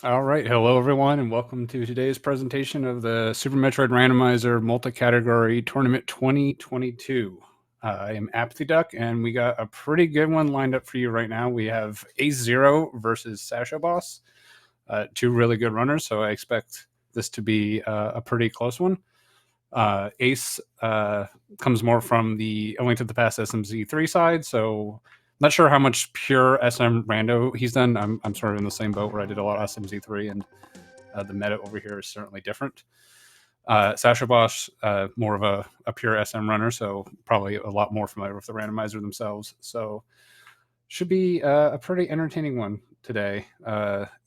All right, hello everyone, and welcome to today's presentation of the Super Metroid Randomizer Multi-Category Tournament 2022. I am Apathy Duck, and we got a pretty good one lined up for you right now. We have AceZer0 versus sashoboss, two really good runners, so I expect this to be a pretty close one. Ace comes more from the A Link to the Past SMZ3 side, so not sure how much pure SM rando he's done. I'm sort of in the same boat where I did a lot of SMZ3, and the meta over here is certainly different. sashoboss, more of a pure SM runner, so probably a lot more familiar with the randomizer themselves. So should be a pretty entertaining one today.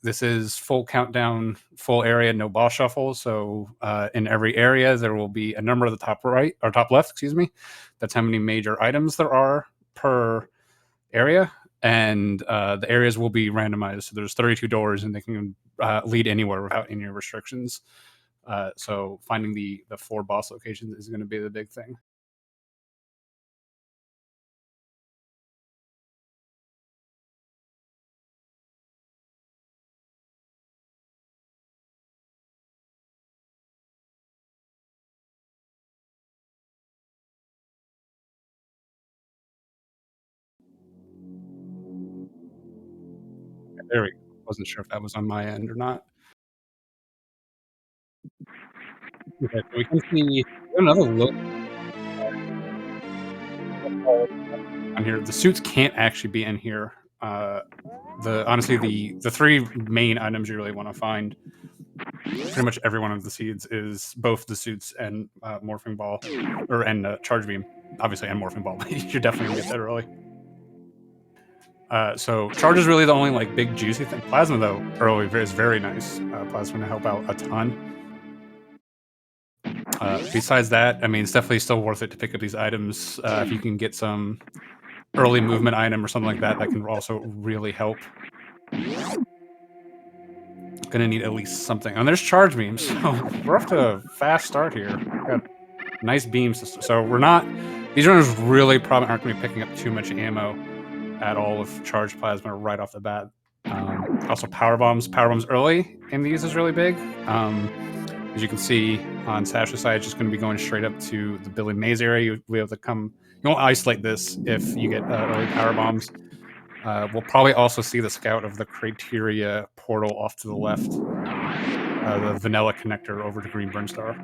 This is full countdown, full area, no boss shuffle. So in every area, there will be a number at the top right or top left, excuse me. That's how many major items there are per area, and the areas will be randomized. So there's 32 doors, and they can lead anywhere without any restrictions. So finding the 4 boss locations is going to be the big thing. There we go. Wasn't sure if that was on my end or not. Okay, so we can see another look on here. The suits can't actually be in here. Honestly, the 3 main items you really want to find, pretty much every one of the seeds is both the suits and morphing ball, and charge beam, obviously, and morphing ball. You're definitely gonna get that early. So charge is really the only like big juicy thing. Plasma though early is very nice. Plasma to help out a ton. Besides that, I mean, it's definitely still worth it to pick up these items if you can get some early movement item or something like that. That can also really help. Gonna need at least something. And there's charge beams, so we're off to a fast start here. Got nice beam system. So we're not. These runners really probably aren't going to be picking up too much ammo at all with charged plasma right off the bat. Also, power bombs. Power bombs early in these is really big. As you can see on Sasha's side, it's just going to be going straight up to the Billy Maze area. You'll be able to come. You won't isolate this if you get early power bombs. We'll probably also see the scout of the criteria portal off to the left. The vanilla connector over to Green Burnstar.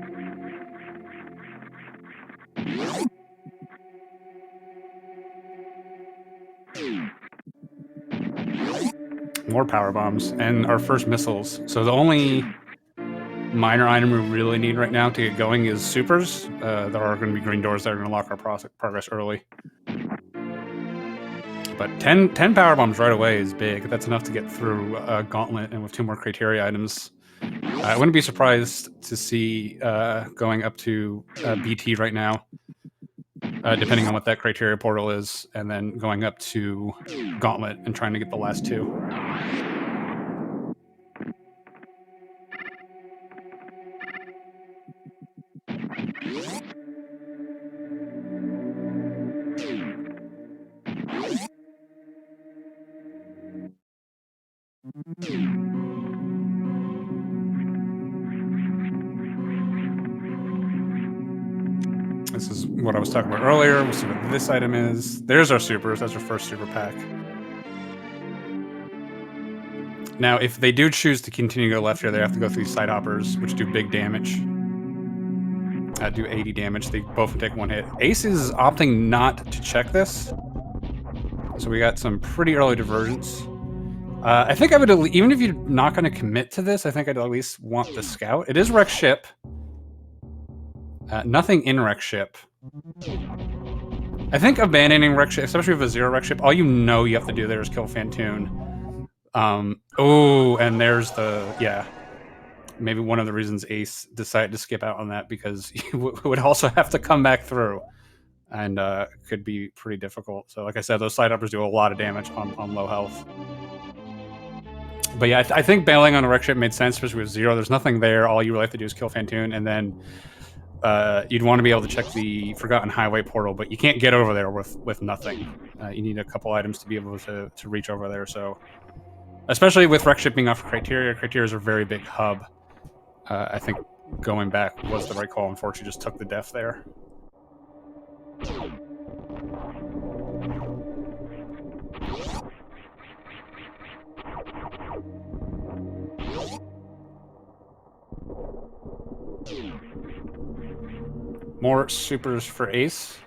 More power bombs and our first missiles. So the only minor item we really need right now to get going is supers. There are going to be green doors that are going to lock our progress early. But 10 power bombs right away is big. That's enough to get through a gauntlet, and with 2 more criteria items, I wouldn't be surprised to see going up to BT right now, depending on what that criteria portal is, and then going up to gauntlet and trying to get the last 2. This is what I was talking about earlier. We'll see what this item is. There's our supers. That's our first super pack. Now, if they do choose to continue to go left here, they have to go through these side hoppers, which do big damage. Do 80 damage. They both take 1 hit. Ace is opting not to check this. So we got some pretty early divergence. I think I would, even if you're not going to commit to this, I think I'd at least want the scout. It is wreck ship. Nothing in wreck ship. I think abandoning wreck ship, especially with a 0 wreck ship, all you have to do there is kill Fantoon. Oh, and there's the, yeah. Maybe one of the reasons Ace decided to skip out on that, because he would also have to come back through, and could be pretty difficult. So like I said, those side uppers do a lot of damage on low health. But yeah, I think bailing on a wreck ship made sense, especially with 0. There's nothing there. All you really have to do is kill Fantoon, and then you'd want to be able to check the Forgotten Highway portal, but you can't get over there with nothing. You need a couple items to be able to reach over there. So especially with rec shipping off criteria. Criteria is a very big hub. I think going back was the right call. Unfortunately, just took the def there. More supers for Ace.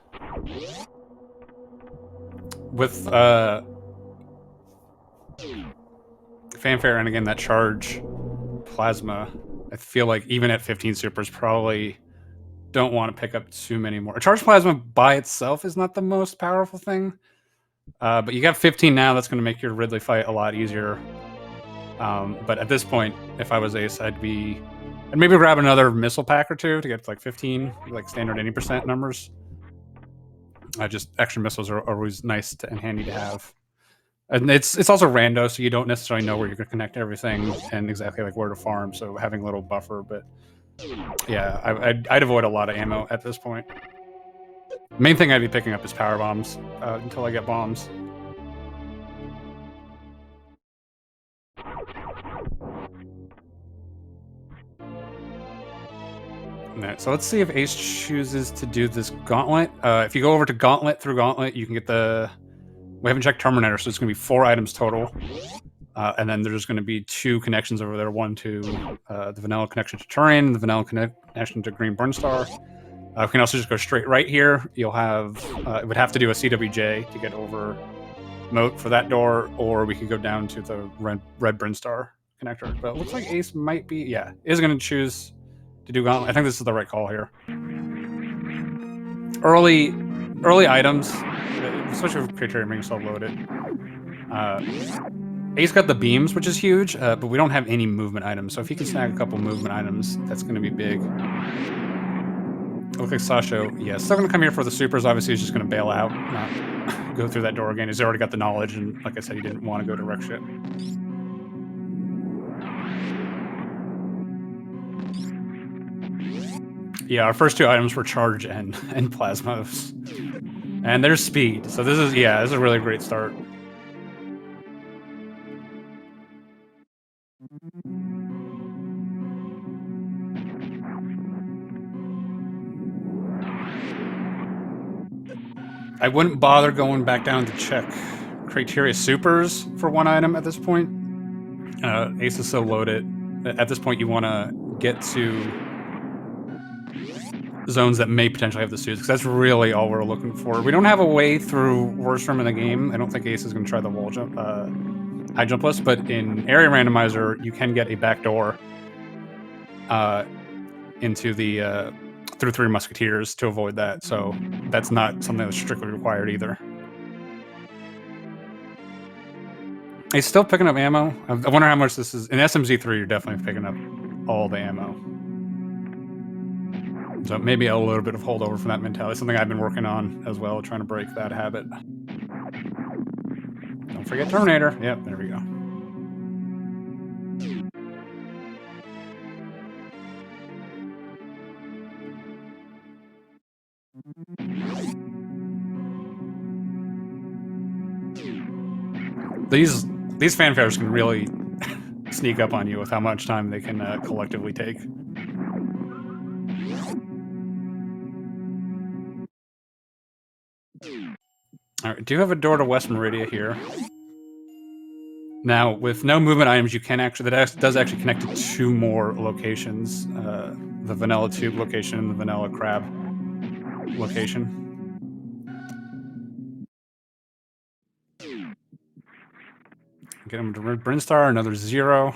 With fanfare and again that charge plasma, I feel like even at 15 supers probably don't want to pick up too many more. A charge plasma by itself is not the most powerful thing, but you got 15 now. That's going to make your Ridley fight a lot easier. But at this point, if I was Ace, I'd maybe grab another missile pack or two to get to like 15, like standard 80% numbers. Just extra missiles are always nice and handy to have. And it's also rando, so you don't necessarily know where you're going to connect everything and exactly like where to farm. So having a little buffer, but yeah, I'd avoid a lot of ammo at this point. Main thing I'd be picking up is power bombs until I get bombs. So let's see if Ace chooses to do this gauntlet. If you go over to gauntlet through gauntlet, you can get the... We haven't checked Terminator, so it's going to be 4 items total. And then there's going to be 2 connections over there. One to the vanilla connection to Turian, the vanilla connection to Green Burnstar. We can also just go straight right here. You'll have... it would have to do a CWJ to get over Moat for that door, or we could go down to the red Burnstar connector. But it looks like Ace might be... Yeah, is going to choose to do gauntlet. I think this is the right call here. Early items, especially with criteria being so loaded. Ace got the beams, which is huge, but we don't have any movement items. So if he can snag a couple movement items, that's going to be big. Looks like Sasho, yeah, still going to come here for the supers. Obviously, he's just going to bail out, not go through that door again. He's already got the knowledge, and like I said, he didn't want to go to wreck shit. Yeah, our first 2 items were charge and plasmas. And there's speed. So this is a really great start. I wouldn't bother going back down to check criteria supers for 1 item at this point. Ace is so loaded. At this point, you want to get to zones that may potentially have the suits, because that's really all we're looking for. We don't have a way through worst room in the game. I don't think Ace is going to try the wall jump, high jump list, but in area randomizer, you can get a backdoor into the through 3 musketeers to avoid that. So that's not something that's strictly required either. He's still picking up ammo. I wonder how much this is. In SMZ3, you're definitely picking up all the ammo. So maybe a little bit of holdover from that mentality. Something I've been working on as well, trying to break that habit. Don't forget Terminator. Yep, there we go. These fanfares can really sneak up on you with how much time they can collectively take. All right, do you have a door to West Meridia here? Now, with no movement items, you can actually, that does actually connect to 2 more locations. The Vanilla Tube location and the Vanilla Crab location. Get him to Brinstar, another 0.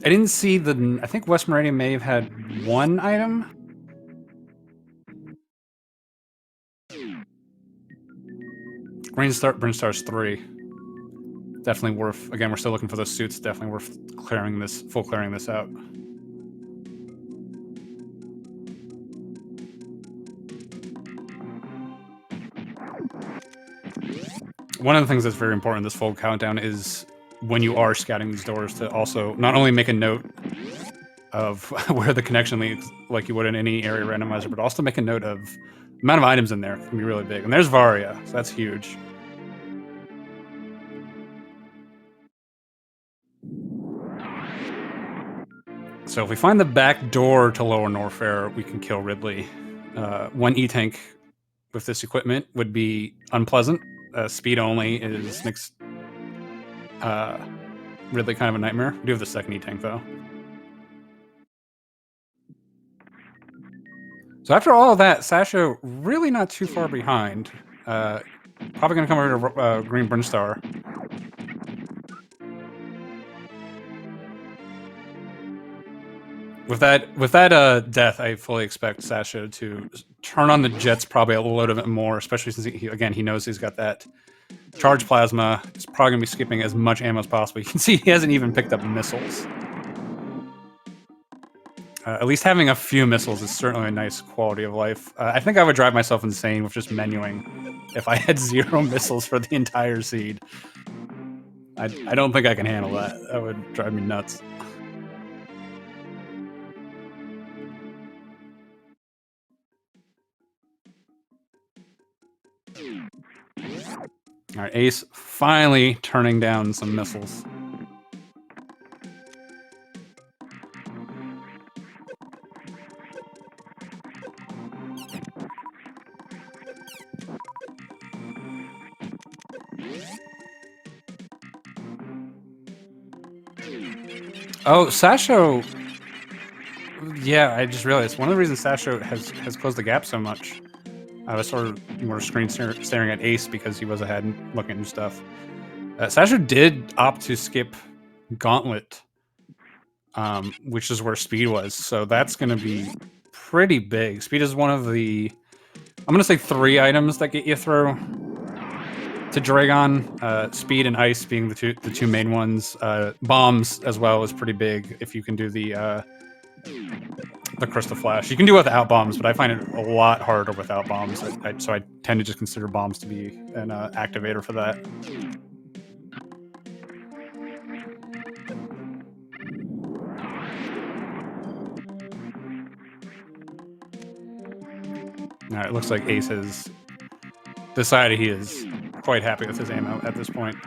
I didn't see the... I think West Meridian may have had 1 item. Brinstar's 3. Definitely worth... Again, we're still looking for those suits. Definitely worth clearing this out. One of the things that's very important in this full countdown is when you are scouting these doors to also not only make a note of where the connection leads, like you would in any area randomizer, but also make a note of the amount of items in there. It can be really big. And there's Varia, so that's huge. So if we find the back door to Lower Norfair, we can kill Ridley. One E-Tank with this equipment would be unpleasant. Speed only makes Ridley kind of a nightmare. We do have the second E-Tank, though. So after all of that, Sasha really not too far behind. Probably going to come over to Green Brinstar. With that death, I fully expect Sasha to turn on the jets probably a little bit more, especially since he knows he's got that charge plasma. He's probably going to be skipping as much ammo as possible. You can see he hasn't even picked up missiles. At least having a few missiles is certainly a nice quality of life. I think I would drive myself insane with just menuing if I had 0 missiles for the entire seed. I don't think I can handle that. That would drive me nuts. All right, Ace finally turning down some missiles. Oh, Sasho. Yeah, I just realized one of the reasons Sasho has closed the gap so much. I was sort of more screen staring at Ace because he was ahead and looking and stuff. Sasha did opt to skip Gauntlet, which is where Speed was. So that's going to be pretty big. Speed is one of the, I'm going to say 3 items that get you through to Dragon. Speed and Ice being the two main ones. Bombs as well is pretty big if you can do the Crystal Flash. You can do it without bombs, but I find it a lot harder without bombs. So I tend to just consider bombs to be an activator for that. All right, it looks like Ace has decided he is quite happy with his ammo at this point.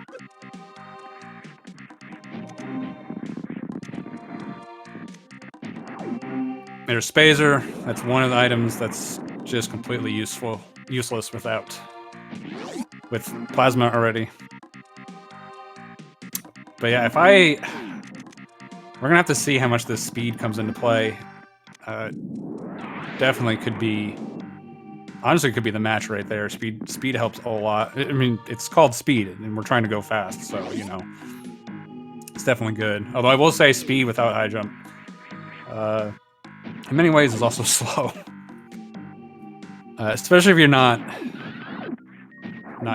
There's SpeedRun. That's one of the items that's just completely useless with plasma already. But yeah, we're gonna have to see how much this speed comes into play. Definitely could be. Honestly, it could be the match right there. Speed helps a lot. I mean, it's called Speed, and we're trying to go fast, so you know, it's definitely good. Although I will say, Speed without high jump, in many ways, is also slow. Especially if you're not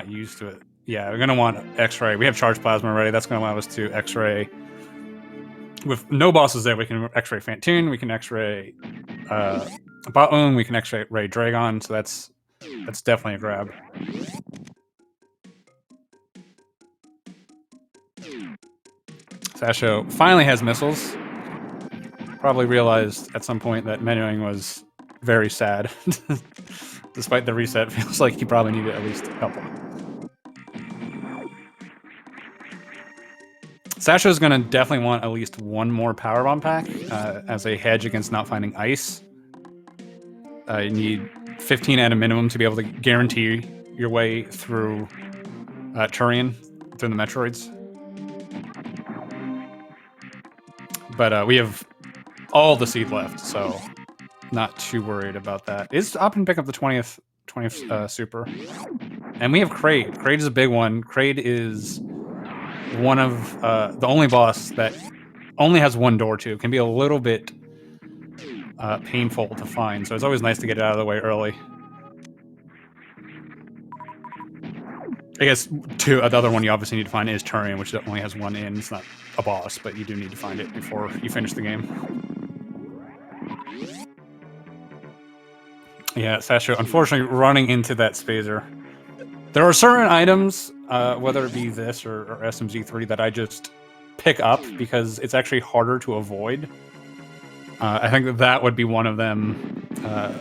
used to it. Yeah, we're gonna want X-ray. We have charge plasma already. That's gonna allow us to X-ray. With no bosses there, we can X-ray Fantoon. We can X-ray Botwoon. We can X-ray Dragon. So that's definitely a grab. Sasho finally has missiles. Probably realized at some point that menuing was very sad. Despite the reset, feels like he probably needed at least a couple. Sasho's going to definitely want at least one more power bomb pack as a hedge against not finding ice. You need 15 at a minimum to be able to guarantee your way through Turian, through the Metroids. But we have all the seed left, so not too worried about that. It's up and pick up the 20th super. And we have Kraid. Kraid is a big one. Kraid is one of the only boss that only has one door to. It can be a little bit painful to find, so it's always nice to get it out of the way early. I guess the other one you obviously need to find is Turian, which only has one in. It's not a boss, but you do need to find it before you finish the game. Yeah, Sasho, unfortunately, running into that SpeedRun. There are certain items, whether it be this or SMZ3, that I just pick up because it's actually harder to avoid. I think that would be one of them.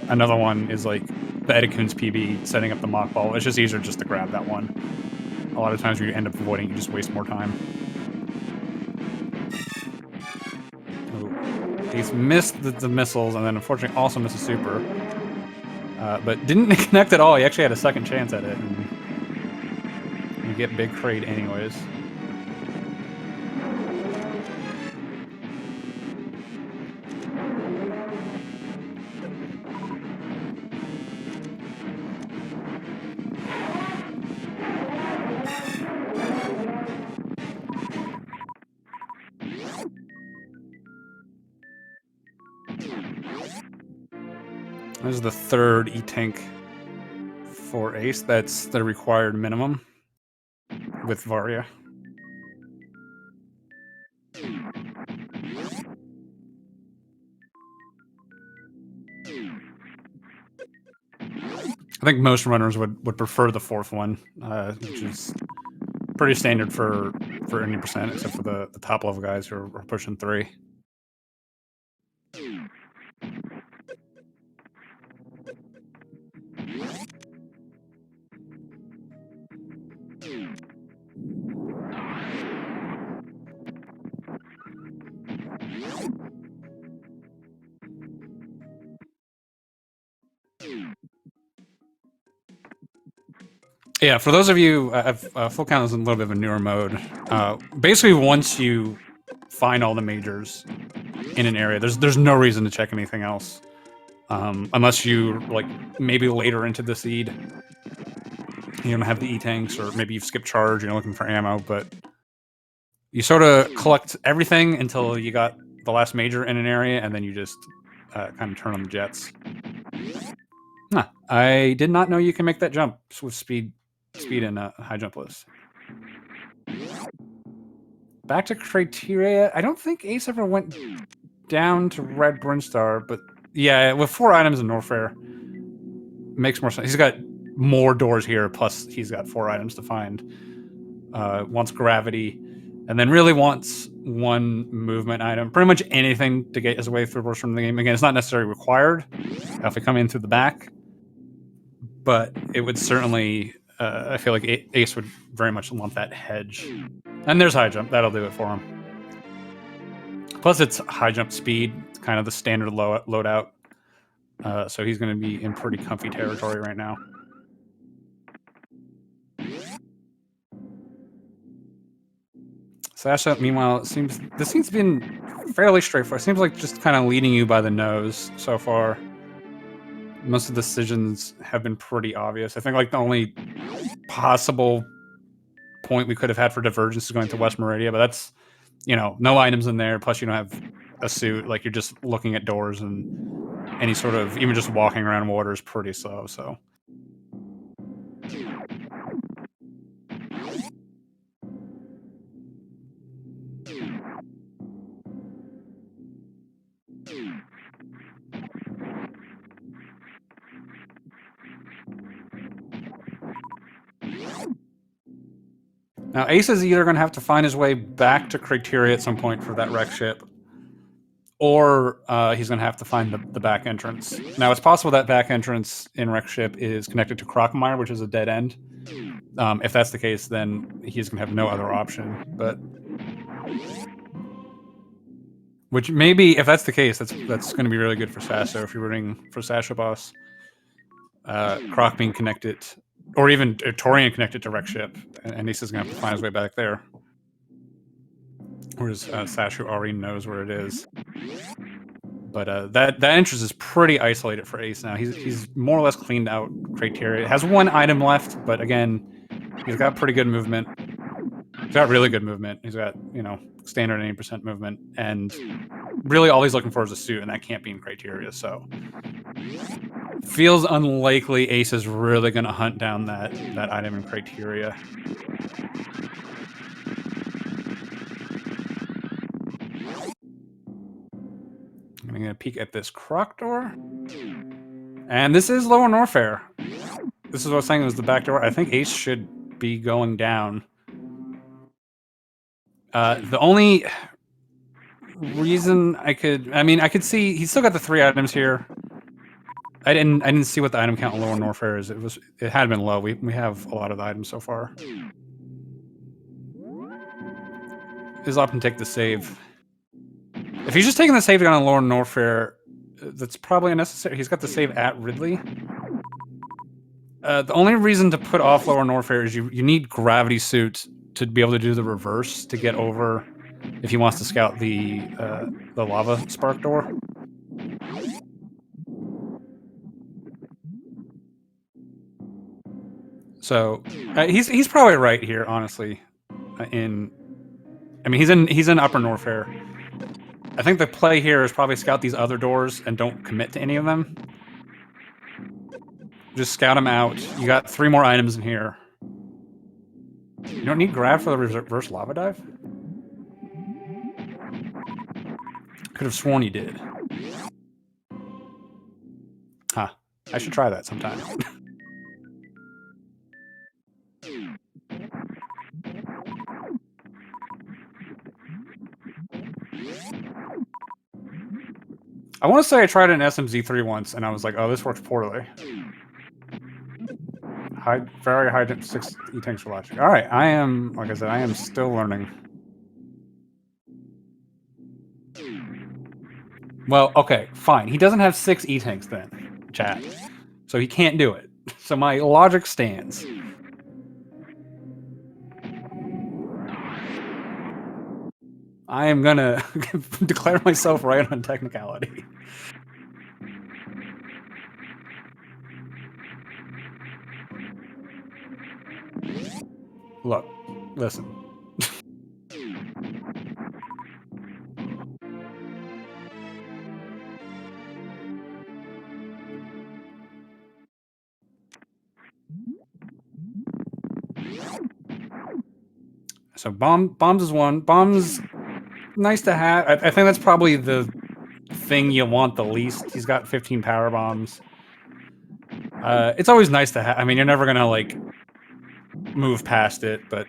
Another one is like the Edicoon's PB, setting up the mock ball. It's just easier just to grab that one. A lot of times when you end up avoiding, you just waste more time. Ooh. Ace missed the missiles, and then unfortunately also missed a super. But didn't connect at all. He actually had a second chance at it. And you get big crate anyways. This is the third E-Tank for Ace. That's the required minimum with Varia. I think most runners would prefer the fourth one, which is pretty standard for any percent, except for the top level guys who are pushing 3. Yeah, for those of you, full count is a little bit of a newer mode. Basically, once you find all the majors in an area, there's no reason to check anything else, unless you like maybe later into the seed, you don't have the E-Tanks, or maybe you've skipped charge and you're looking for ammo. But you sort of collect everything until you got the last major in an area, and then you just kind of turn on the jets. Huh. I did not know you can make that jump with speed and high jump list. Back to criteria. I don't think Ace ever went down to Red Brinstar, but yeah, with 4 items in Norfair, makes more sense. He's got more doors here, plus he's got 4 items to find. Wants gravity, and then really wants 1 movement item. Pretty much anything to get his way through from the game. Again, it's not necessarily required if we come in through the back, but it would certainly... I feel like Ace would very much want that hedge. And there's high jump. That'll do it for him. Plus, it's high jump speed, kind of the standard loadout. So he's going to be in pretty comfy territory right now. Sasha, meanwhile, this seems to be fairly straightforward. It seems like just kind of leading you by the nose so far. Most of the decisions have been pretty obvious. I think like the only possible point we could have had for divergence is going to West Meridia, but that's, you know, no items in there, plus you don't have a suit. Like, you're just looking at doors, and any sort of, even just walking around water is pretty slow, so. Now, Ace is either going to have to find his way back to Criteria at some point for that wreck ship, or he's going to have to find the back entrance. Now, it's possible that back entrance in wreck ship is connected to Crocomire, which is a dead end. If that's the case, then he's going to have no other option. But which maybe, if that's the case, that's going to be really good for Sasso if you're rooting for sashoboss. Croc being connected, or even Torian connected to wreck ship, and Ace is going to have to find his way back there. Whereas Sasho already knows where it is. But that entrance is pretty isolated for Ace now. He's more or less cleaned out Criteria. It has 1 item left, but again, he's got pretty good movement. He's got really good movement. He's got, you know, standard 80% movement, and really all he's looking for is a suit, and that can't be in Criteria, so feels unlikely Ace is really going to hunt down that item in Criteria. I'm going to peek at this Croc door. And this is Lower Norfair. This is what I was saying, was the back door. I think Ace should be going down. The only reason I could see he's still got the 3 items here. I didn't see what the item count in Lower Norfair is. It had been low. We have a lot of the items so far. Is opting to take the save. If he's just taking the save gun on Lower Norfair, that's probably unnecessary. He's got the save at Ridley. The only reason to put off Lower Norfair is you need gravity suit to be able to do the reverse to get over if he wants to scout the lava spark door. So he's probably right here, honestly. He's in Upper Norfair. I think the play here is probably scout these other doors and don't commit to any of them. Just scout them out. You got 3 more items in here. You don't need grab for the reverse lava dive? Could have sworn you did. Huh. I should try that sometime. I want to say I tried an SMZ3 once, and I was like, oh, this works poorly. Very high 6 E-tanks for logic. Alright, like I said, I am still learning. Well, okay, fine. He doesn't have 6 E-tanks then, chat. So he can't do it. So my logic stands. I am gonna declare myself right on technicality. Look, listen. So bombs is one. Bombs, nice to have. I think that's probably the thing you want the least. He's got 15 power bombs. It's always nice to have. I mean, you're never gonna like move past it, but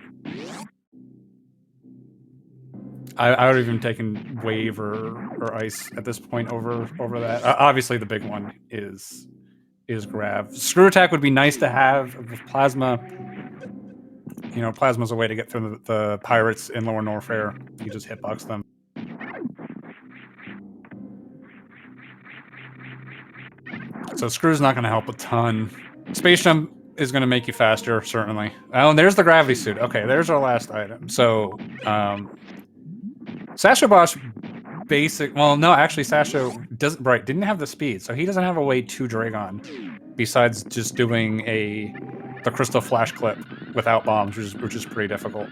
I would have even taken wave or ice at this point over that. Obviously, the big one is grav. Screw attack would be nice to have with plasma. You know, plasma's a way to get through the pirates in Lower Norfair. You just hitbox them. So screw's not going to help a ton. Space jump is going to make you faster, certainly. Oh, and there's the gravity suit. Okay, there's our last item. So, sashoboss basic. Well, no, actually, Sasho didn't have the speed, so he doesn't have a way to Dragon besides just doing the crystal flash clip without bombs, which is pretty difficult.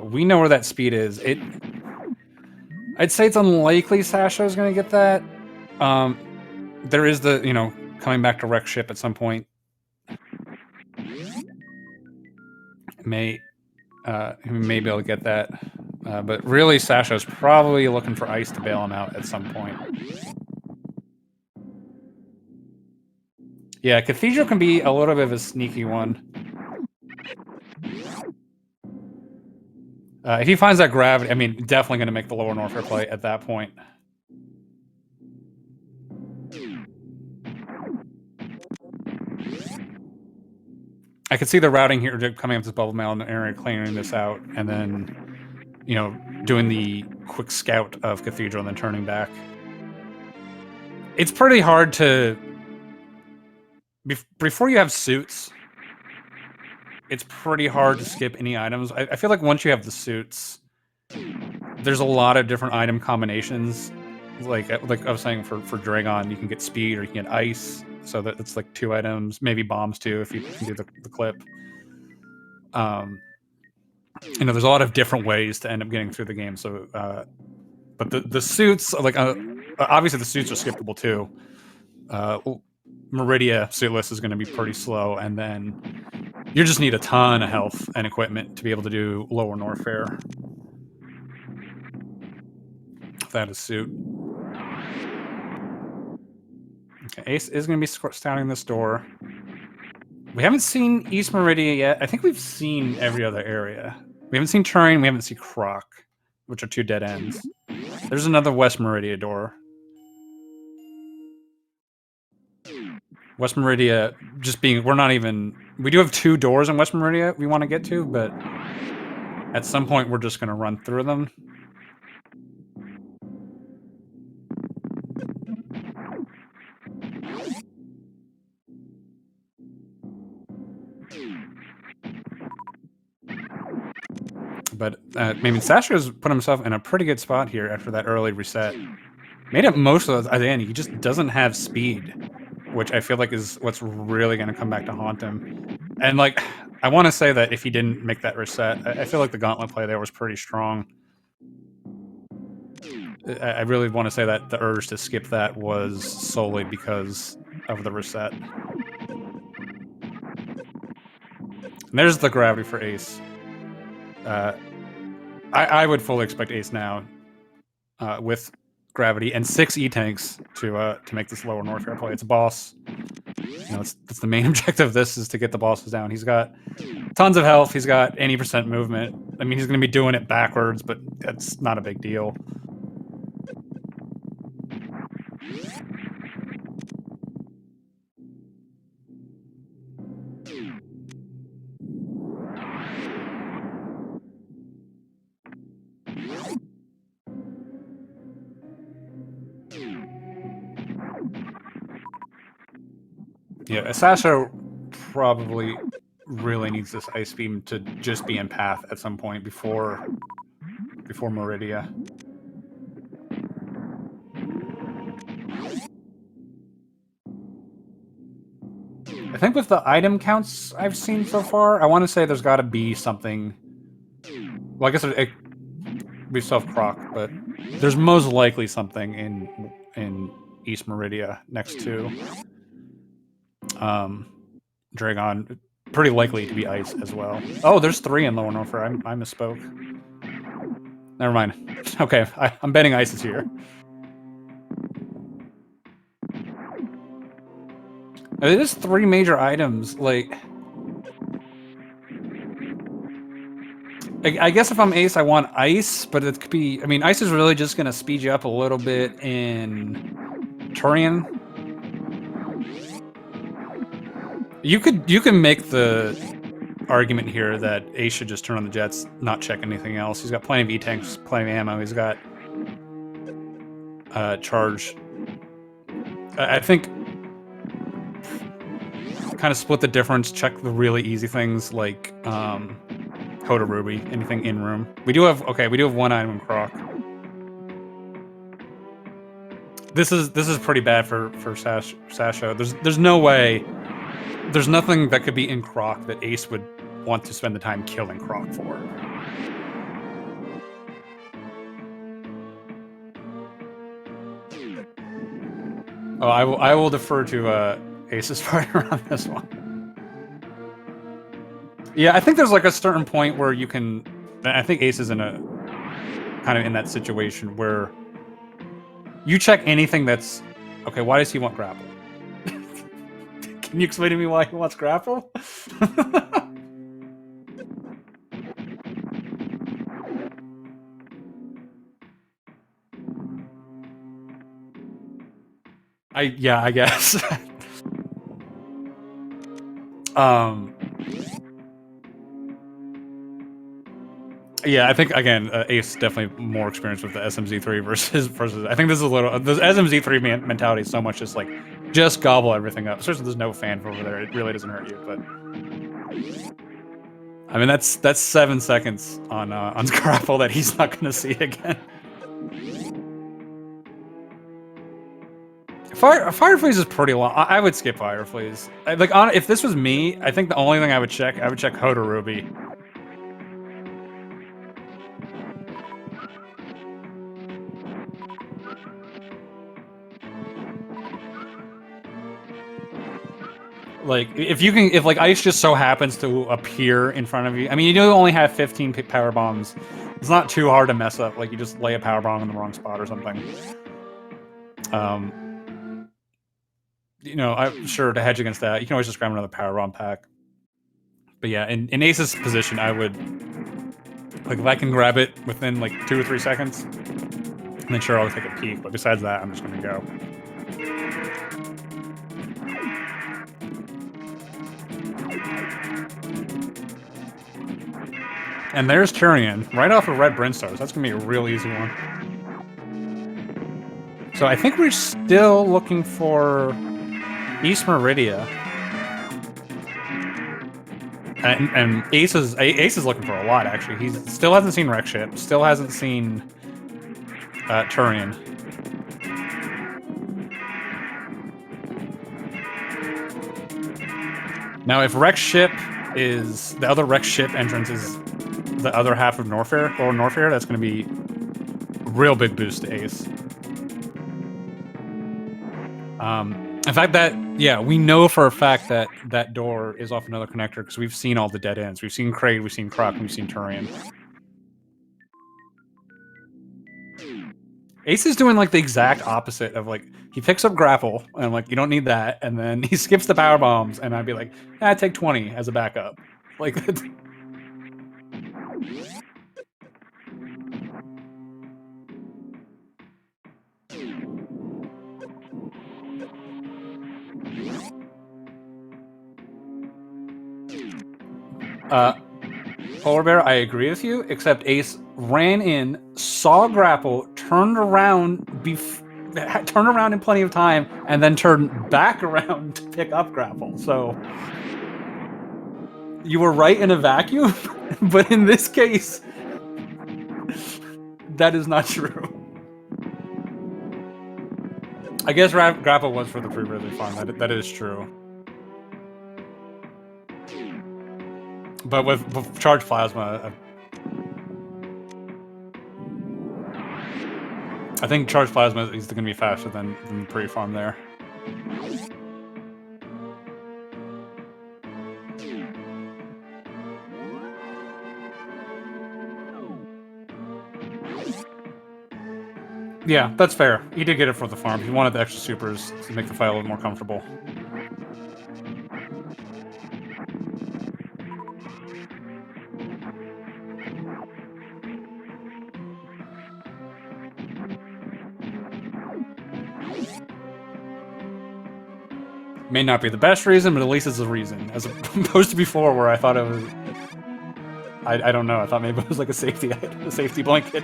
We know where that speed is. I'd say it's unlikely Sasho's going to get that. There is the, coming back to wreck ship at some point. He may be able to get that. But really, Sasho's probably looking for ice to bail him out at some point. Yeah, Cathedral can be a little bit of a sneaky one. If he finds that gravity, I mean, definitely going to make the Lower Norfair play at that point. I could see the routing here coming up this bubble mail in the area, clearing this out, and then, doing the quick scout of Cathedral and then turning back. It's pretty hard to... Before you have suits, it's pretty hard to skip any items. I feel like once you have the suits, there's a lot of different item combinations. Like I was saying, for Dragon, you can get speed or you can get ice. So that it's like 2 items, maybe bombs too, if you can do the clip. There's a lot of different ways to end up getting through the game. So, but the suits, like obviously the suits are skippable too. Meridia suitless is going to be pretty slow, and then you just need a ton of health and equipment to be able to do Lower Norfair. That is suit. Okay, Ace is going to be scouting this door. We haven't seen East Meridia yet. I think we've seen every other area. We haven't seen Turing, we haven't seen Croc, which are 2 dead ends. There's another West Meridia door. West Meridia just being... we do have 2 doors in West Meridia we want to get to, but At some point, we're just going to run through them. But I mean, Sasho's put himself in a pretty good spot here after that early reset. Made it most of the end. He just doesn't have speed, which I feel like is what's really going to come back to haunt him. And like, I want to say that if he didn't make that reset, I feel like the gauntlet play there was pretty strong. I really want to say that the urge to skip that was solely because of the reset. And there's the gravity for Ace. I would fully expect Ace now with gravity and 6 E-tanks to make this lower north air play. It's a boss. You know, it's the main objective of this is to get the bosses down. He's got tons of health. He's got 80% movement. I mean, he's going to be doing it backwards, but that's not a big deal. Yeah, Sasho probably really needs this ice beam to just be in path at some point before Meridia. I think with the item counts I've seen so far, I want to say there's got to be something. Well, I guess we still have Croc, but there's most likely something in East Meridia next to Dragon. Pretty likely to be ice as well. Oh, there's 3 in Lower Norfolk. I misspoke. Never mind. Okay, I'm betting ice is here. It is 3 major items. Like, I guess if I'm Ace, I want ice, but it could be. I mean, ice is really just gonna speed you up a little bit in Turian. You can make the argument here that Ace should just turn on the jets, not check anything else. He's got plenty of E-tanks, plenty of ammo. He's got charge. I think kind of split the difference. Check the really easy things like Hoda Ruby, anything in room. We do have 1 item in Croc. This is pretty bad for Sasho. There's no way. There's nothing that could be in Croc that Ace would want to spend the time killing Croc for. Oh, I will defer to Ace's partner on this one. Yeah, I think there's like a certain point where you can. I think Ace is in a kind of in that situation where you check anything that's okay. Why does he want grapple? Can you explain to me why he wants grapple? I guess. Yeah, I think again, Ace definitely more experienced with the SMZ3 versus. I think this is a little. The SMZ3 mentality is so much just gobble everything up. Especially there's no fan over there. It really doesn't hurt you, but I mean that's 7 seconds on grapple that he's not going to see again. Fireflies is pretty long. I would skip Fireflies. If this was me, I think the only thing I would check Hoda Ruby. Like, if like ice just so happens to appear in front of you. I mean, you do only have 15 power bombs. It's not too hard to mess up. Like, you just lay a power bomb in the wrong spot or something. You know, I'm sure to hedge against that, you can always just grab another power bomb pack. But yeah, in Ace's position, I would like if I can grab it within like 2 or 3 seconds, then sure I'll take a peek. But besides that, I'm just gonna go. And there's Turian, right off of Red Brimstars. That's going to be a real easy one. So I think we're still looking for East Meridia. And Ace is looking for a lot, actually. He still hasn't seen Wreck Ship, still hasn't seen Turian. Now, if Wreck Ship is... the other Wreck Ship entrance is the other half of Norfair, or Norfair, that's going to be a real big boost to Ace. In fact, we know for a fact that that door is off another connector because we've seen all the dead ends. We've seen Kraid, we've seen Croc, we've seen Turian. Ace is doing like the exact opposite of like, he picks up grapple and I'm like, you don't need that, and then he skips the power bombs and I'd be like, take 20 as a backup. Like that's... Polar Bear, I agree with you, except Ace ran in, saw grapple, turned around in plenty of time, and then turned back around to pick up grapple. So you were right in a vacuum, but in this case, that is not true. I guess grapple was for the pre-release farm. That is true. But with charged plasma, I think charged plasma is going to be faster than the pre-farm there. Yeah, that's fair. He did get it for the farm. He wanted the extra supers to make the fight a little more comfortable. May not be the best reason, but at least it's a reason. As opposed to before where I thought it was... I don't know, I thought maybe it was like a safety blanket.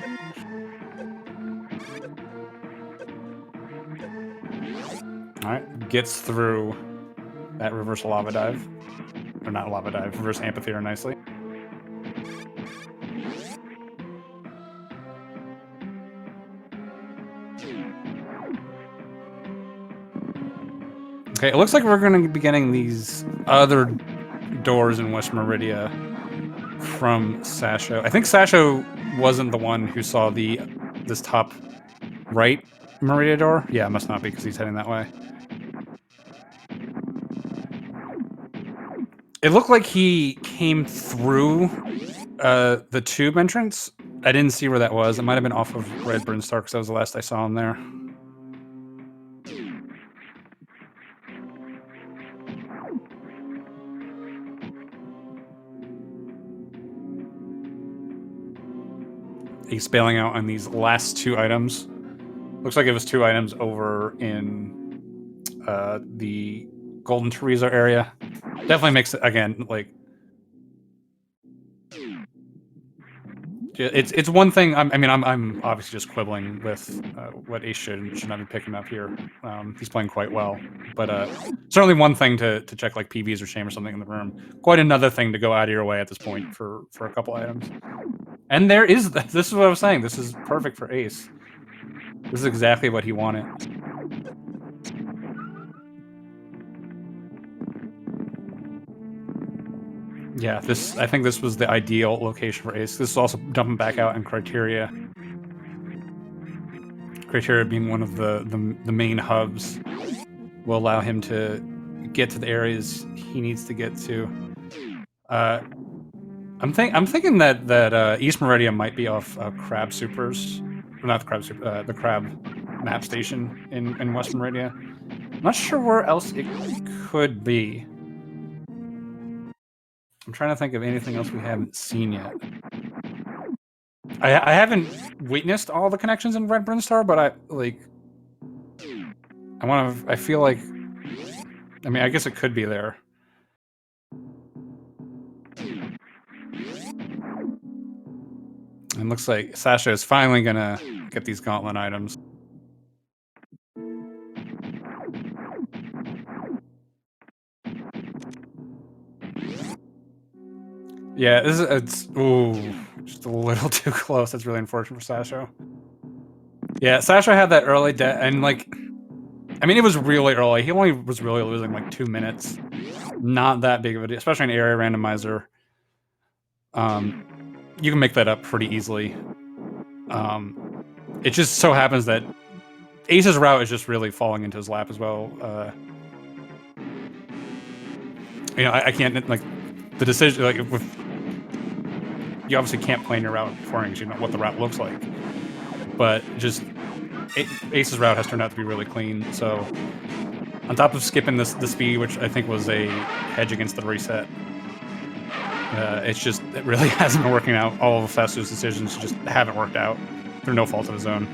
Alright, gets through that reverse lava dive. Or not lava dive, reverse amphitheater nicely. Okay, it looks like we're going to be getting these other doors in West Meridia from Sasho. I think Sasho wasn't the one who saw this top right Meridia door. Yeah, it must not be because he's heading that way. It looked like he came through the tube entrance. I didn't see where that was. It might have been off of Red Brimstar because that was the last I saw him there. He's bailing out on these last two items. Looks like it was two items over in the Golden Teresa area. Definitely makes it, again, like... It's one thing. I'm obviously just quibbling with what Ace should not be picking up here. He's playing quite well, but certainly one thing to check like PVs or shame or something in the room. Quite another thing to go out of your way at this point for a couple items. And there is this is what I was saying. This is perfect for Ace. This is exactly what he wanted. Yeah, I think this was the ideal location for Ace. This is also dumping back out in Criteria. Criteria being one of the main hubs will allow him to get to the areas he needs to get to. I'm thinking that East Meridia might be off Crab Supers, or not the Crab Super, the Crab map station in West Meridia. I'm not sure where else it could be. I'm trying to think of anything else we haven't seen yet. I haven't witnessed all the connections in Red Brimstar, but I feel like, I mean, I guess it could be there. And looks like Sasha is finally gonna get these gauntlet items. Yeah, it's just a little too close. That's really unfortunate for Sasha. Yeah, Sasha had that early death, and like, I mean, it was really early. He only was really losing like 2 minutes. Not that big of a deal, especially in area randomizer. You can make that up pretty easily. It just so happens that Ace's route is just really falling into his lap as well. You know, I can't, like, the decision, like, with, you obviously can't plan your route beforehand because you know what the route looks like. But just, Ace's route has turned out to be really clean, so on top of skipping the speed, which I think was a hedge against the reset, it really hasn't been working out. All of Festo's decisions just haven't worked out through no fault of his own.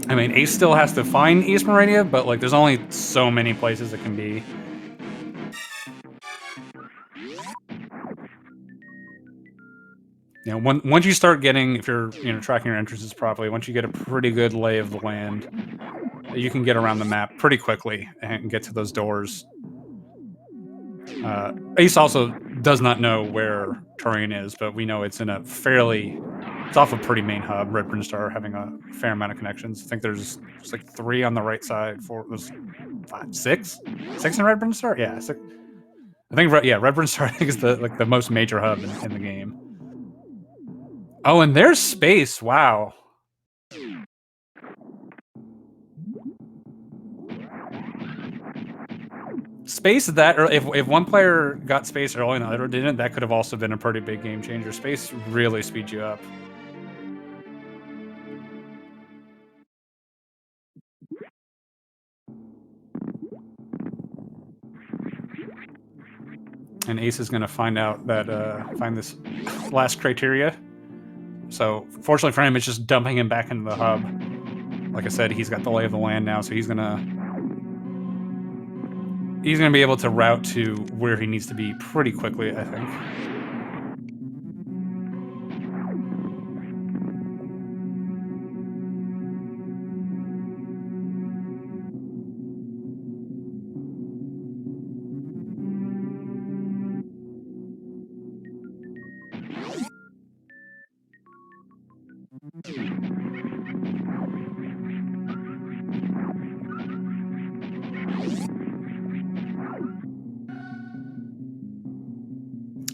I mean, Ace still has to find East Meridia, but like, there's only so many places it can be. You know, once you start getting, if you're tracking your entrances properly, once you get a pretty good lay of the land, you can get around the map pretty quickly and get to those doors. Ace also does not know where Turian is, but we know it's in a it's off a pretty main hub. Red Brinstar having a fair amount of connections. I think there's like 3 on the right side. There's 6 in Red Brinstar. Yeah, 6. I think Red Brinstar is the most major hub in the game. Oh, and there's space. Wow. Space that early, if one player got space early and the other didn't, that could have also been a pretty big game changer. Space really speeds you up. And Ace is going to find out that find this last criteria. So fortunately for him, it's just dumping him back into the hub. Like I said, he's got the lay of the land now, so he's gonna be able to route to where he needs to be pretty quickly, I think.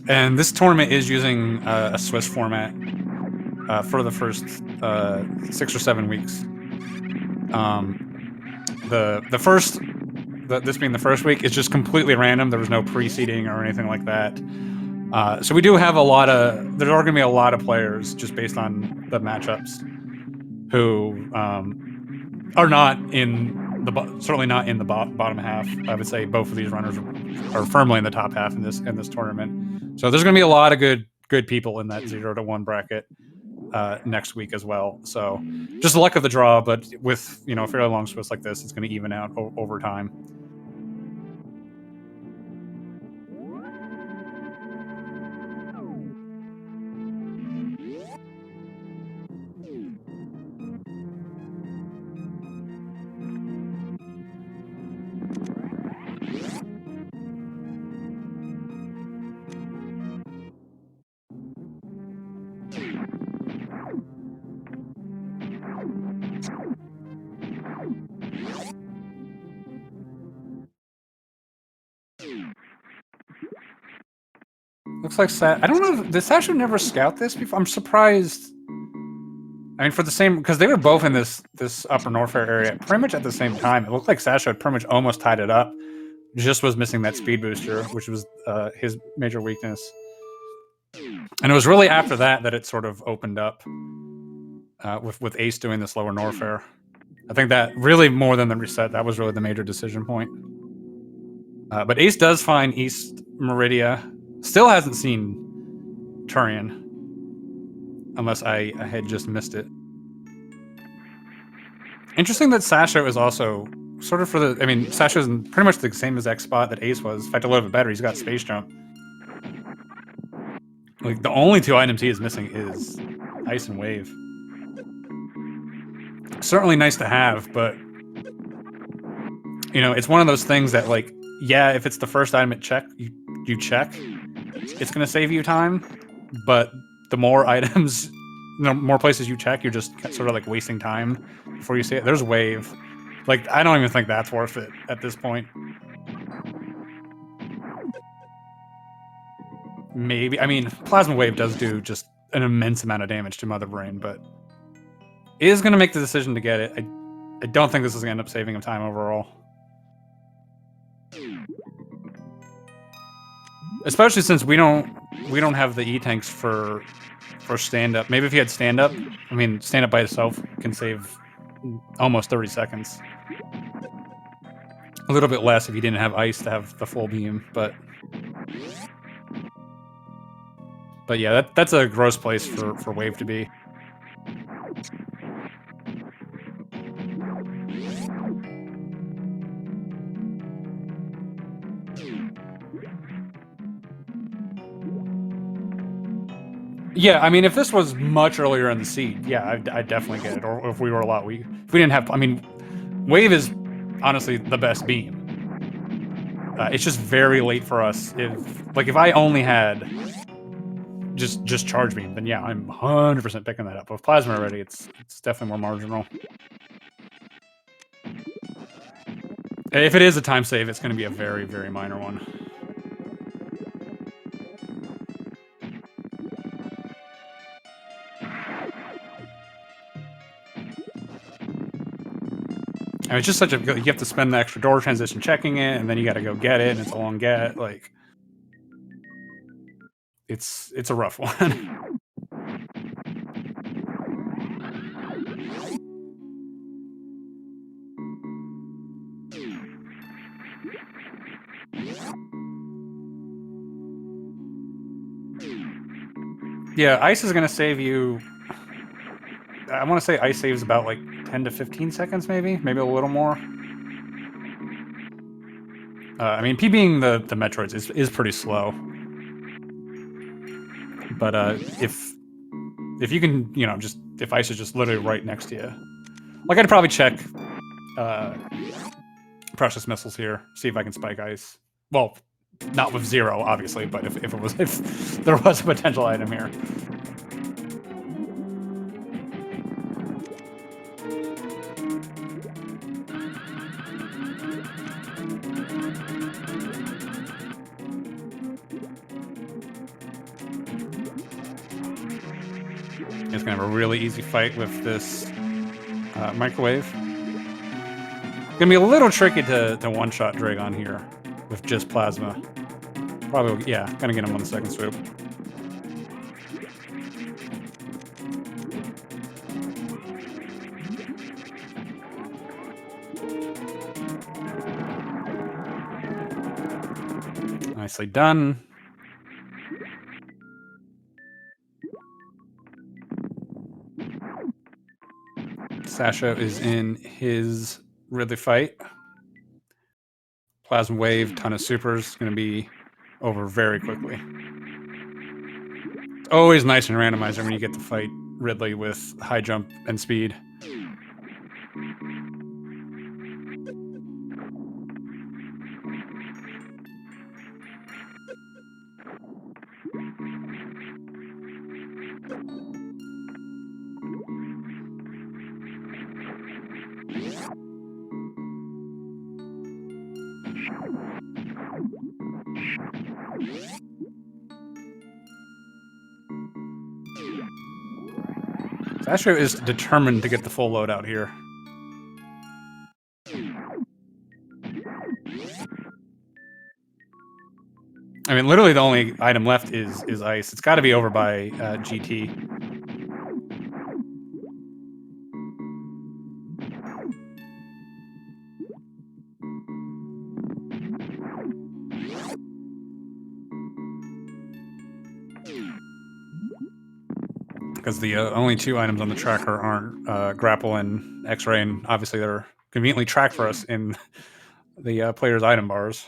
And this tournament is using a Swiss format for the first 6 or 7 weeks. This being the first week, it's just completely random. There was no pre-seeding or anything like that. So we do have there are going to be a lot of players just based on the matchups who are not certainly not in the bottom half. I would say both of these runners are firmly in the top half in this tournament. So there's going to be a lot of good people in that 0 to 1 bracket next week as well. So just the luck of the draw, but with a fairly long Swiss like this, it's going to even out over time. Looks like I don't know. Did Sasha never scout this before? I'm surprised. I mean, for the same, because they were both in this upper Norfair area pretty much at the same time. It looked like Sasha had pretty much almost tied it up. Just was missing that speed booster, which was his major weakness. And it was really after that it sort of opened up with Ace doing this lower Norfair. I think that really, more than the reset, that was really the major decision point. But Ace does find East Meridia. Still hasn't seen Turian, unless I had just missed it. Interesting that Sasha is also sort of for the. I mean, Sasha's pretty much the same exact spot that Ace was. In fact, a little bit better. He's got space jump. Like the only two items he is missing is ice and wave. Certainly nice to have, but you know, it's one of those things that, like, yeah, if it's the first item you check, it's gonna save you time. But the more items, the more places you check, you're just sort of like wasting time before you see it. There's wave. Like, I don't even think that's worth it at this point. Maybe. I mean, Plasma Wave does do just an immense amount of damage to Mother Brain, but is going to make the decision to get it. I don't think this is going to end up saving him time overall. Especially since we don't have the E-Tanks for stand-up. Maybe if he had stand-up, I mean, stand-up by itself can save almost 30 seconds. A little bit less if you didn't have ice to have the full beam, but yeah, that's a gross place for wave to be. Yeah, I mean, if this was much earlier in the seed, yeah, I'd definitely get it. Or if we were a lot weak, if we didn't have, I mean, wave is honestly the best beam. It's just very late for us. If I only had just charge beam, then yeah, I'm 100% picking that up. With plasma already, it's definitely more marginal. If it is a time save, it's going to be a very, very minor one. And it's just such a, you have to spend the extra door transition checking it, and then you got to go get it, and it's a long get. Like, it's a rough one. Yeah, ice is going to save you. I want to say ice saves about like 10 to 15 seconds, maybe a little more. I mean, P being the Metroids is pretty slow. But if you can, you know, just if ice is just literally right next to you, like I'd probably check precious missiles here, see if I can spike ice. Well, not with zero, obviously, but if there was a potential item here. It's gonna have a really easy fight with this microwave. Gonna be a little tricky to one-shot Dragon here with just plasma. Probably, yeah, gonna get him on the second swoop. Nicely done. Sasha is in his Ridley fight. Plasma Wave, ton of supers, going to be over very quickly. It's always nice in Randomizer when you get to fight Ridley with high jump and speed. Sasha is determined to get the full load out here. I mean, literally the only item left is ice. It's got to be over by GT. Because the only two items on the tracker aren't grapple and X-ray, and obviously they're conveniently tracked for us in the player's item bars.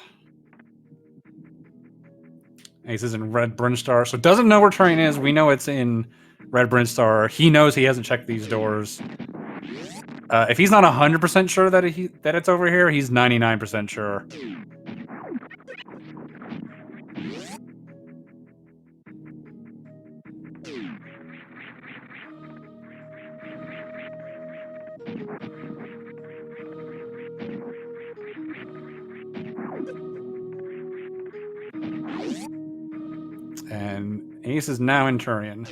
Ace is in Red Brinstar, so doesn't know where Terrain is. We know it's in Red Brinstar. He knows he hasn't checked these doors. If he's not 100% sure that it's over here, he's 99% sure. And Ace is now in Turian.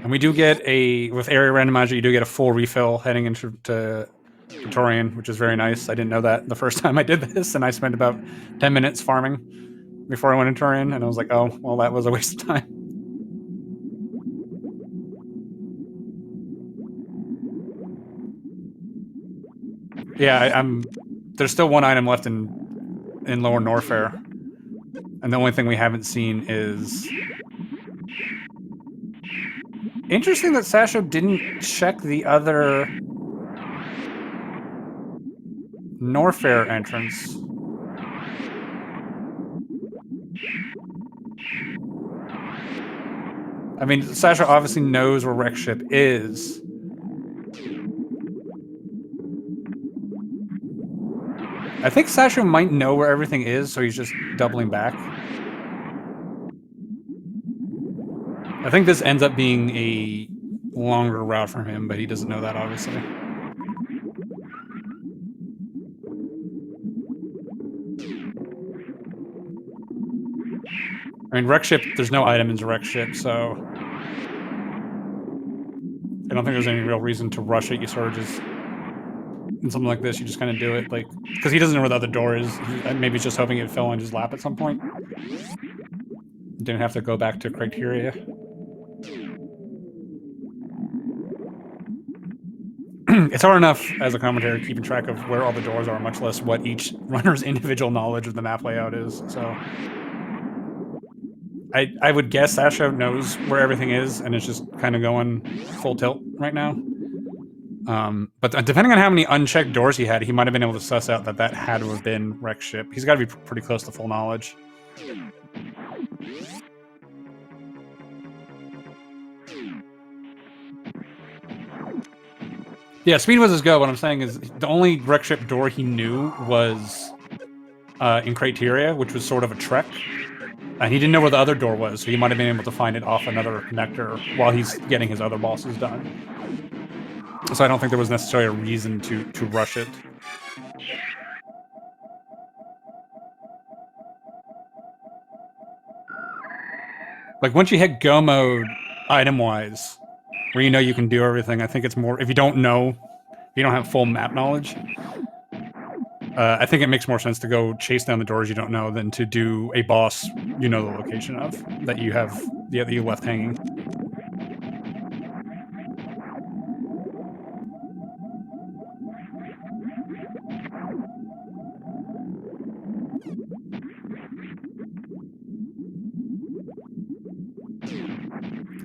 And we do get with area randomizer, you do get a full refill heading into Turian, which is very nice. I didn't know that the first time I did this, and I spent about 10 minutes farming before I went into Turian, and I was like, oh, well, that was a waste of time. Yeah, there's still one item left in Lower Norfair. And the only thing we haven't seen is... Interesting that Sasho didn't check the other Norfair entrance. I mean, Sasho obviously knows where Wreck Ship is. I think Sasho might know where everything is, so he's just doubling back. I think this ends up being a longer route for him, but he doesn't know that, obviously. I mean, Wreck Ship, there's no item in Wreck Ship, so... I don't think there's any real reason to rush it. You sort of just... In something like this, you just kind of do it, like... Because he doesn't know where the other door is. Maybe he's just hoping it fell on his lap at some point. Didn't have to go back to criteria. It's hard enough as a commentator keeping track of where all the doors are, much less what each runner's individual knowledge of the map layout is. So I would guess Sasho knows where everything is and is just kind of going full tilt right now. But depending on how many unchecked doors he had, he might have been able to suss out that had to have been Wreck Ship. He's got to be pretty close to full knowledge. Yeah, speed was his go. What I'm saying is the only Wreck Ship door he knew was in Criteria, which was sort of a trek. And he didn't know where the other door was, so he might have been able to find it off another connector while he's getting his other bosses done. So I don't think there was necessarily a reason to rush it. Like, once you hit go mode, item-wise, where you know you can do everything, I think it's more... If you don't know, if you don't have full map knowledge, I think it makes more sense to go chase down the doors you don't know than to do a boss you know the location of, that you have... that you left hanging.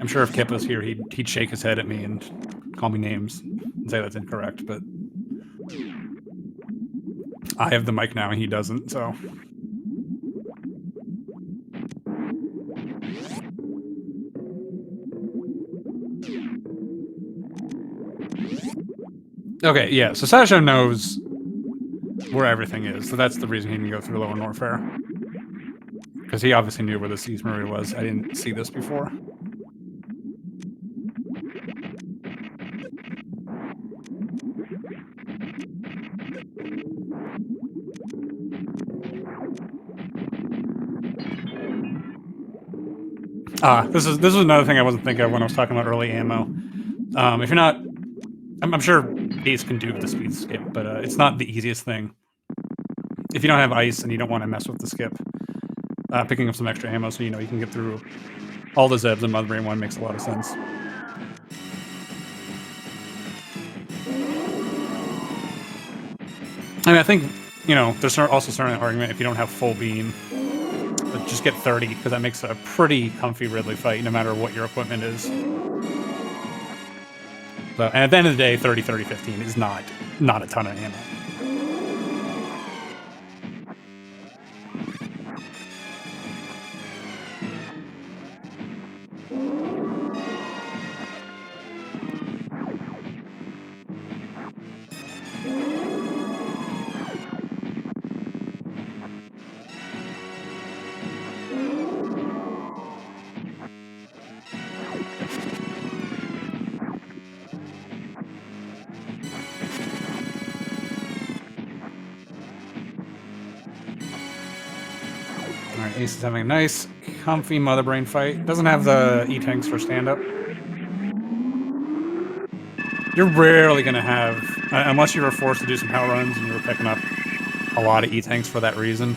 I'm sure if Kip was here, he'd shake his head at me and call me names and say that's incorrect, but I have the mic now and he doesn't, so... Okay, yeah, so Sasho knows where everything is, so that's the reason he didn't go through Lower Norfair. Because he obviously knew where the Seas Marie was. I didn't see this before. This is another thing I wasn't thinking of when I was talking about early ammo. If you're not... I'm sure Ace can do the speed skip, but it's not the easiest thing. If you don't have ice and you don't want to mess with the skip, picking up some extra ammo so you know you can get through all the Zebs in Mother Brain 1 makes a lot of sense. I mean, I think, you know, there's also certainly an argument if you don't have full beam, but just get 30, because that makes a pretty comfy Ridley fight, no matter what your equipment is. So, and at the end of the day, 30, 30, 15 is not a ton of ammo. Alright, Ace is having a nice, comfy mother brain fight. Doesn't have the E-tanks for stand-up. You're rarely going to have, unless you were forced to do some power runs and you were picking up a lot of E-tanks for that reason,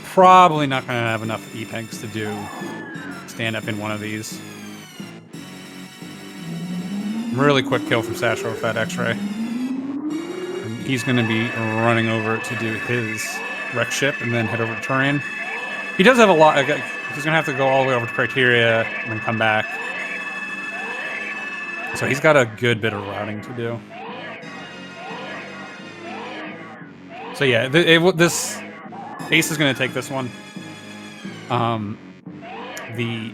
probably not going to have enough E-tanks to do stand-up in one of these. Really quick kill from Sasho with that X-ray. And he's going to be running over to do his wreck ship and then head over to Turian. He does have a lot. He's going to have to go all the way over to Criteria and then come back. So he's got a good bit of routing to do. So yeah, this Ace is going to take this one. The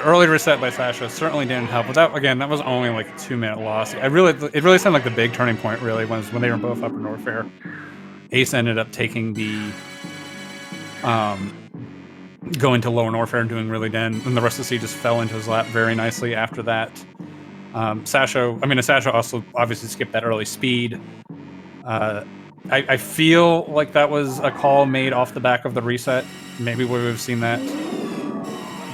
early reset by Sasha certainly didn't help, but that was only like a 2-minute loss. It really sounded like the big turning point. Really was when they were both up in warfare. Ace ended up taking the going to lower Norfair and doing really den, and the rest of the sea just fell into his lap very nicely after that. Sasho also obviously skipped that early speed. I feel like that was a call made off the back of the reset. Maybe we would have seen that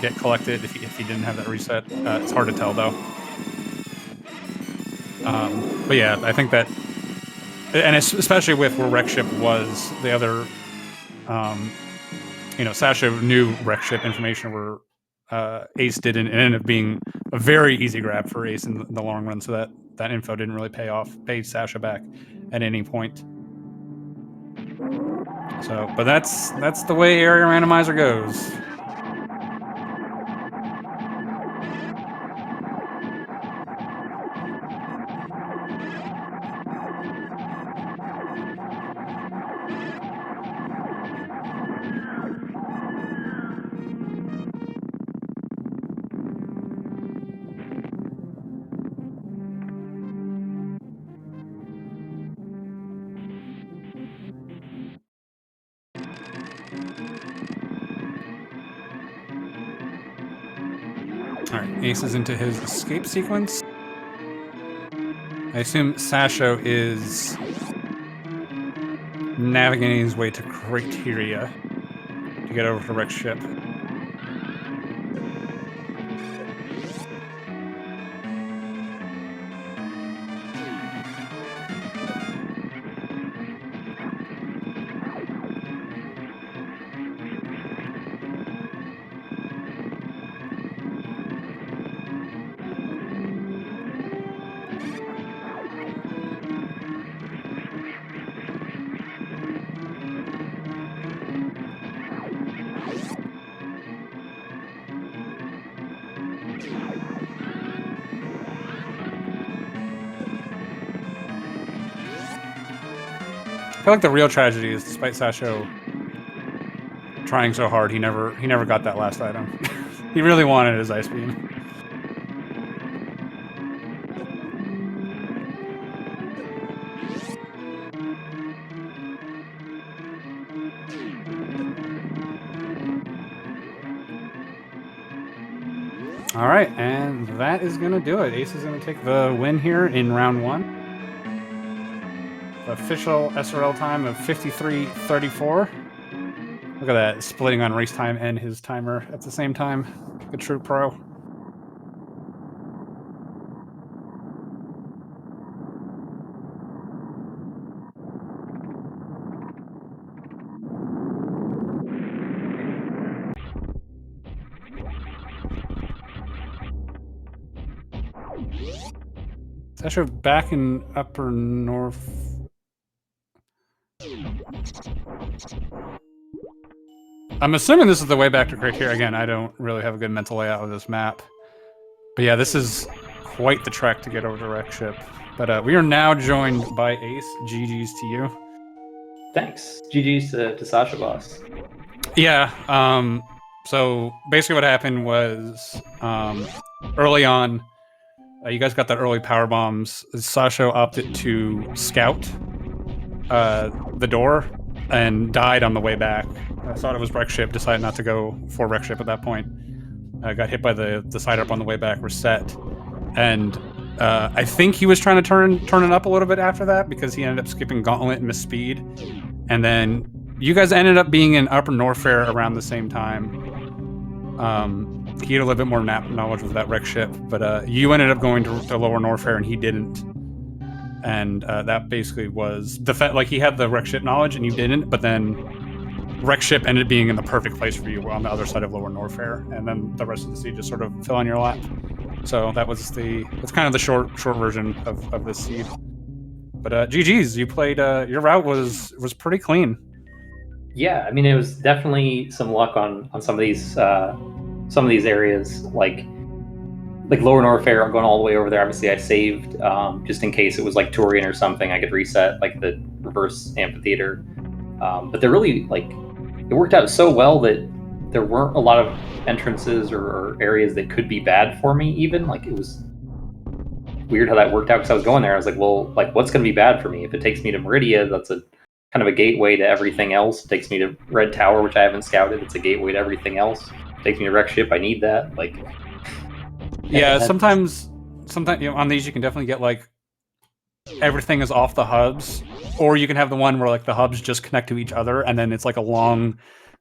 get collected if he didn't have that reset. It's hard to tell though. But yeah, I think that, and especially with where wreck ship was, the other, Sasha knew wreck ship information where Ace didn't, and it ended up being a very easy grab for Ace in the long run, so that info didn't really pay Sasha back at any point. So, but that's the way area randomizer goes. Alright, Ace is into his escape sequence. I assume Sasho is navigating his way to Criteria to get over to wreck ship. I feel like the real tragedy is, despite Sasho trying so hard, he never got that last item. He really wanted his ice beam. All right, and that is gonna do it. Ace is gonna take the win here in round 1. Official SRL time of 53:34. Look at that, splitting on race time and his timer at the same time. A true pro. Sasha back in upper north. I'm assuming this is the way back to Criteria. Again, I don't really have a good mental layout of this map. But yeah, this is quite the trek to get over to Wreck Ship. But we are now joined by Ace. GG's to you. Thanks. GG's to sashoboss. Yeah. So basically, what happened was early on, you guys got the early power bombs. Sasho opted to scout the door and died on the way back. I thought it was Wreck Ship. Decided not to go for Wreck Ship at that point. Got hit by the side up on the way back. Reset, and I think he was trying to turn it up a little bit after that because he ended up skipping Gauntlet and missed speed, and then you guys ended up being in Upper Norfair around the same time. He had a little bit more knowledge of that Wreck Ship, but you ended up going to Lower Norfair and he didn't. And that basically was the fact, like he had the Wreck Ship knowledge and you didn't, but then Wreck Ship ended up being in the perfect place for you on the other side of Lower Norfair, and then the rest of the seed just sort of fell on your lap. So that was it's kind of the short version of this seed. But GG's, you played, your route was pretty clean. Yeah, I mean, it was definitely some luck on some of these areas, like Lower Norfair. I'm going all the way over there. Obviously, I saved just in case it was like Turian or something. I could reset like the reverse amphitheater. But they're really it worked out so well that there weren't a lot of entrances or areas that could be bad for me. Even like it was weird how that worked out because I was going there. I was like, well, like what's going to be bad for me if it takes me to Meridia? That's a kind of a gateway to everything else. It takes me to Red Tower, which I haven't scouted. It's a gateway to everything else. It takes me to Wreck Ship. I need that. Like, yeah, sometimes on these you can definitely get like everything is off the hubs, or you can have the one where like the hubs just connect to each other, and then it's like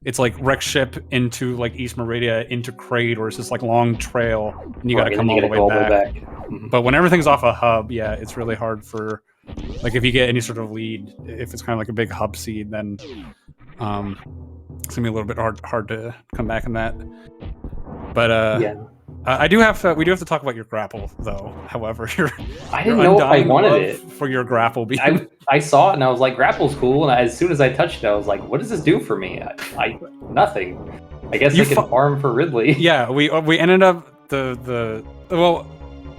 it's like Wreck Ship into like East Meridia into Kraid, or it's just like long trail, and you got to come all the way back. Mm-hmm. But when everything's off a hub, yeah, it's really hard for like if you get any sort of lead, if it's kind of like a big hub seed, then it's gonna be a little bit hard to come back in that. But yeah. we do have to talk about your grapple, though. However, I didn't know if I wanted it for your grapple. I saw it and I was like, grapple's cool. And as soon as I touched it, I was like, what does this do for me? Nothing. I guess I can farm for Ridley. Yeah, we ended up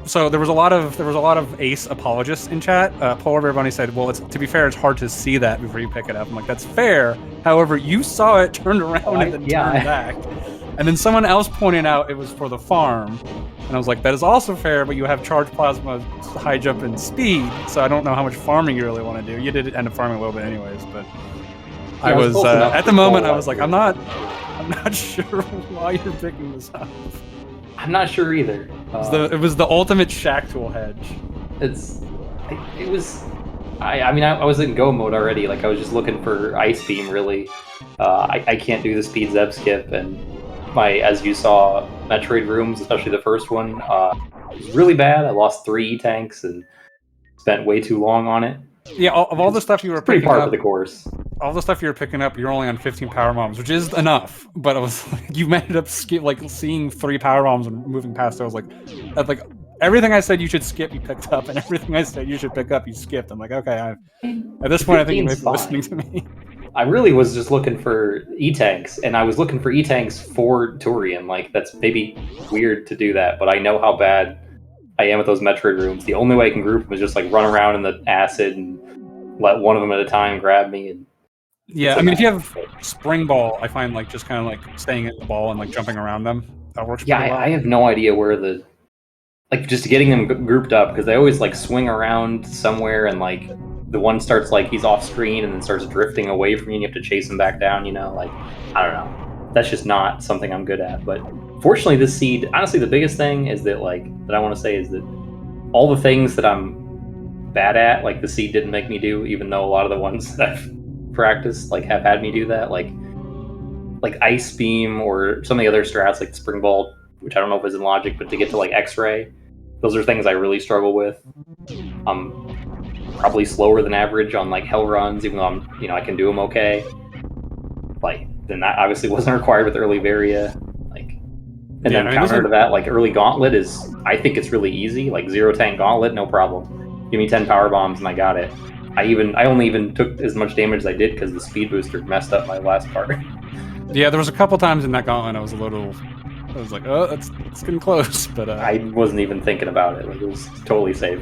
so there was a lot of Ace apologists in chat. Polar Bear Bunny said, well, to be fair, it's hard to see that before you pick it up. I'm like, that's fair. However, you saw it, turned around, and then turned back. And then someone else pointed out it was for the farm. And I was like, that is also fair, but you have charged plasma, high jump, and speed, so I don't know how much farming you really want to do. You did end up farming a little bit anyways, but I was at the moment, I was like, I'm not sure why you're picking this up. I'm not sure either. It was the ultimate Shack Tool hedge. I mean, I was in go mode already. Like, I was just looking for Ice Beam, really. I can't do the speed Zeb skip, and as you saw, Metroid rooms, especially the first one, was really bad. I lost 3 E-tanks and spent way too long on it. Yeah, of all the stuff you were picking part up, of the course. All the stuff you were picking up, you're only on 15 power bombs, which is enough. But I was like, you ended up seeing 3 power bombs and moving past. I was like everything I said you should skip, you picked up, and everything I said you should pick up, you skipped. I'm like, okay. At this point, I think you may be listening to me. I really was just looking for E-tanks, and I was looking for E-tanks for Turian. Like, that's maybe weird to do that, but I know how bad I am at those Metroid rooms. The only way I can group them is just like run around in the acid and let one of them at a time grab me. And yeah, I mean, if you have Spring Ball, I find like just kind of like staying at the ball and like jumping around them, that works pretty well. I have no idea where just getting them grouped up, because they always like swing around somewhere, and like the one starts like he's off screen and then starts drifting away from you and you have to chase him back down, like, I don't know. That's just not something I'm good at. But fortunately, this seed, honestly, the biggest thing is that I want to say is that all the things that I'm bad at, like the seed didn't make me do, even though a lot of the ones that I've practiced like have had me do that, like Ice Beam or some of the other strats like Spring Ball, which I don't know if it's in logic, but to get to like X-Ray, those are things I really struggle with. I'm probably slower than average on like hell runs, even though I can do them okay. Like, then that obviously wasn't required with early Varia. And then counter to that, like early Gauntlet I think it's really easy. Like 0 tank Gauntlet, no problem. Give me 10 power bombs and I got it. I only even took as much damage as I did because the speed booster messed up my last part. Yeah, there was a couple times in that Gauntlet I was a little I was like, oh, it's getting close. But I wasn't even thinking about it. Like, it was totally safe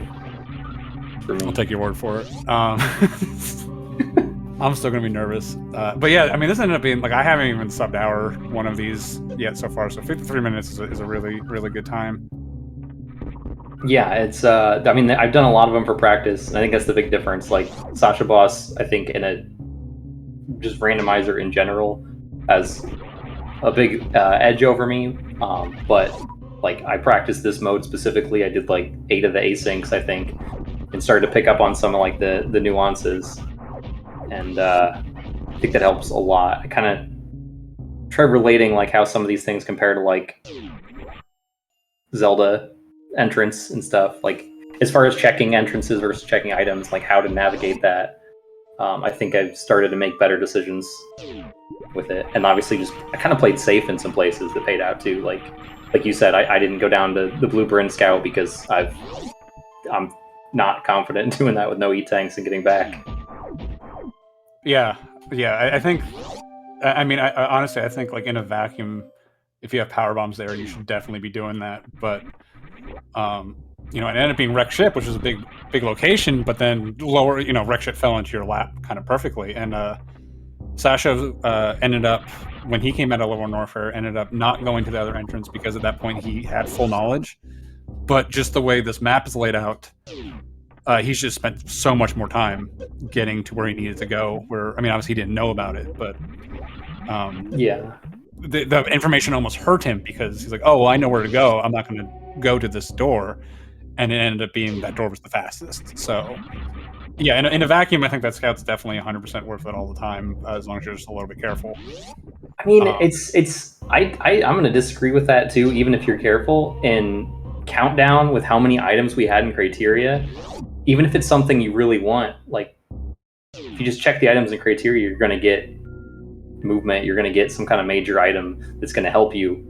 for me. I'll take your word for it. I'm still gonna be nervous. But yeah, I mean, this ended up being like I haven't even subbed hour one of these yet so far. So 53 minutes is a really good time. Yeah, it's. I mean, I've done a lot of them for practice, and I think that's the big difference. Like sashoboss, I think in a just randomizer in general has a big edge over me. But like I practiced this mode specifically. I did like 8 of the asyncs, I think, and started to pick up on some of like the nuances, and I think that helps a lot. I kind of try relating like how some of these things compare to like Zelda entrance and stuff. Like as far as checking entrances versus checking items, like how to navigate that. I think I've started to make better decisions with it, and obviously just I kind of played safe in some places that paid out too. Like you said, I didn't go down to the Blueprint Scout because I'm not confident in doing that with no E-tanks and getting back. Yeah, I think. I mean, I honestly, I think like in a vacuum, if you have power bombs there, you should definitely be doing that. But you know, it ended up being Wreck Ship, which was a big location, but then lower, you know, Wreck Ship fell into your lap kind of perfectly. And Sasha ended up, when he came out of Lower Norfair, ended up not going to the other entrance because at that point he had full knowledge. But just the way this map is laid out, he's just spent so much more time getting to where he needed to go. Where, I mean, obviously he didn't know about it, but yeah, the information almost hurt him because he's like, oh, well, I know where to go. I'm not going to go to this door. And it ended up being that door was the fastest. So, yeah, in a vacuum, I think that Scout's definitely 100% worth it all the time, as long as you're just a little bit careful. I mean, I'm going to disagree with that too, even if you're careful. In Countdown, with how many items we had in criteria, even if it's something you really want, like if you just check the items in criteria, you're going to get movement, you're going to get some kind of major item that's going to help you